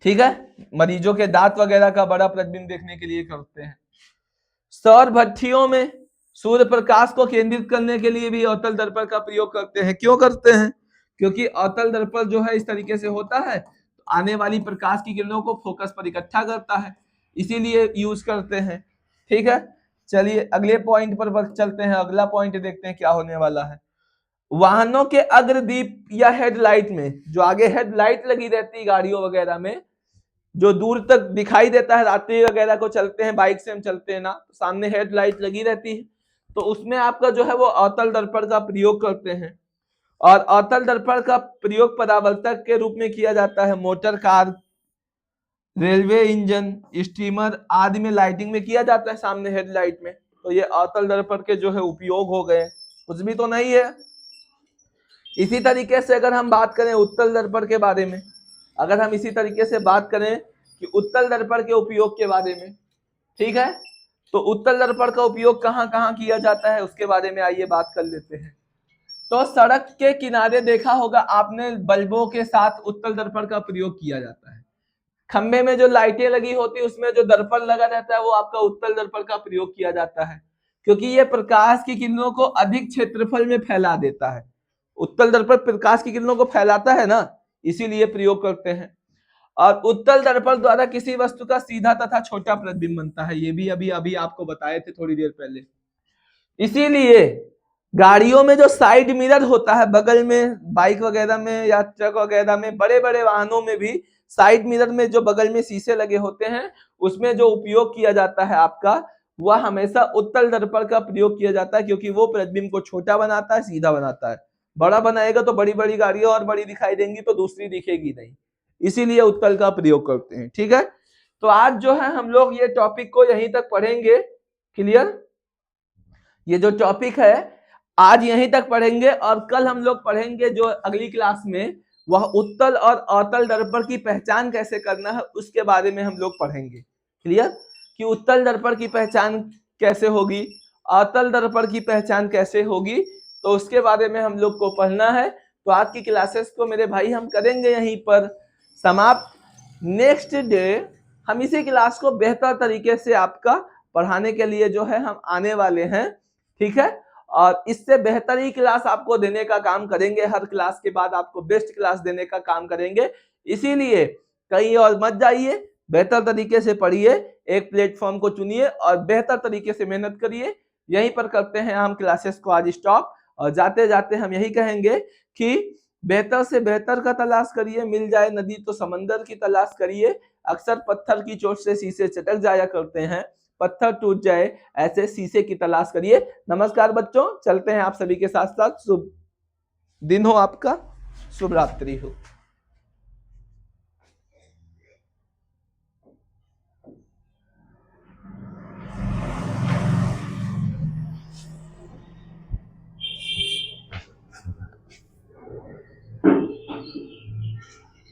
ठीक है, मरीजों के दांत वगैरह का बड़ा प्रतिबिंब देखने के लिए करते हैं। सौर भट्ठियों में सूर्य प्रकाश को केंद्रित करने के लिए भी अवतल दर्पण का प्रयोग करते हैं। क्यों करते हैं, क्योंकि अवतल दर्पण जो है इस तरीके से होता है, तो आने वाली प्रकाश की किरणों को फोकस पर इकट्ठा करता है, इसीलिए यूज करते हैं। ठीक है, चलिए अगले पॉइंट पर चलते हैं। अगला पॉइंट देखते हैं क्या होने वाला है। वाहनों के अग्रदीप या हेडलाइट में, जो आगे हेडलाइट लगी रहती है गाड़ियों वगैरह में, जो दूर तक दिखाई देता है, रात्रि वगैरह को चलते हैं, बाइक से हम चलते हैं ना, सामने हेडलाइट लगी रहती है, तो उसमें आपका जो है वो अवतल दर्पण का प्रयोग करते हैं। और अवतल दर्पण का प्रयोग परावर्तक के रूप में किया जाता है motor car, railway engine, steamer आदि में लाइटिंग में किया जाता है, सामने हेडलाइट में। तो ये अवतल दर्पण के जो है उपयोग हो गए, कुछ भी तो नहीं है। इसी तरीके से अगर हम बात करें उत्तल दर्पण के बारे में, अगर हम इसी तरीके से बात करें कि उत्तल दर्पण के उपयोग के बारे में, ठीक है, तो उत्तल दर्पण का उपयोग कहाँ कहाँ किया जाता है उसके बारे में आइए बात कर लेते हैं। तो सड़क के किनारे देखा होगा आपने, बल्बों के साथ उत्तल दर्पण का प्रयोग किया जाता है। खंबे में जो लाइटें लगी होती है उसमें जो दर्पण लगा रहता है वो आपका उत्तल दर्पण का प्रयोग किया जाता है, क्योंकि ये प्रकाश की किरणों को अधिक क्षेत्रफल में फैला देता है। उत्तल दर्पण प्रकाश की किरणों को फैलाता है ना, इसीलिए प्रयोग करते हैं। और उत्तल दर्पण द्वारा किसी वस्तु का सीधा तथा छोटा प्रतिबिंब बनता है, ये भी अभी अभी आपको बताए थे थोड़ी देर पहले। इसीलिए गाड़ियों में जो साइड मिरर होता है बगल में, बाइक वगैरह में या ट्रक वगैरह में, बड़े बड़े वाहनों में भी साइड मिरर में जो बगल में शीशे लगे होते हैं उसमें जो उपयोग किया जाता है आपका, वह हमेशा उत्तल दर्पण का प्रयोग किया जाता है, क्योंकि वो प्रतिबिंब को छोटा बनाता है, सीधा बनाता है। बड़ा बनाएगा तो बड़ी बड़ी गाड़ियां और बड़ी दिखाई देंगी, तो दूसरी दिखेगी नहीं, इसीलिए उत्तल का प्रयोग करते हैं। ठीक है, तो आज जो है हम लोग ये टॉपिक को यहीं तक पढ़ेंगे। क्लियर, ये जो टॉपिक है आज यहीं तक पढ़ेंगे, और कल हम लोग पढ़ेंगे जो अगली क्लास में, वह उत्तल और अवतल दर्पण की पहचान कैसे करना है उसके बारे में हम लोग पढ़ेंगे। क्लियर, कि उत्तल दर्पण की पहचान कैसे होगी, अवतल दर्पण की पहचान कैसे होगी, तो उसके बारे में हम लोग को पढ़ना है। तो आज की क्लासेस को मेरे भाई हम करेंगे यहीं पर समाप्त। नेक्स्ट डे हम इसी क्लास को बेहतर तरीके से आपका पढ़ाने के लिए जो है हम आने वाले हैं। ठीक है, और इससे बेहतर ही क्लास आपको देने का काम करेंगे, हर क्लास के बाद आपको बेस्ट क्लास देने का काम करेंगे। इसीलिए कहीं और मत जाइए, बेहतर तरीके से पढ़िए, एक प्लेटफॉर्म को चुनिए और बेहतर तरीके से मेहनत करिए। यहीं पर करते हैं हम क्लासेस को आज स्टॉप, और जाते जाते हम यही कहेंगे कि बेहतर से बेहतर का तलाश करिए, मिल जाए नदी तो समंदर की तलाश करिए। अक्सर पत्थर की चोट से शीशे चटक जाया करते हैं, पत्थर टूट जाए ऐसे शीशे की तलाश करिए। नमस्कार बच्चों, चलते हैं आप सभी के साथ साथ। शुभ दिन हो आपका, शुभ रात्रि हो।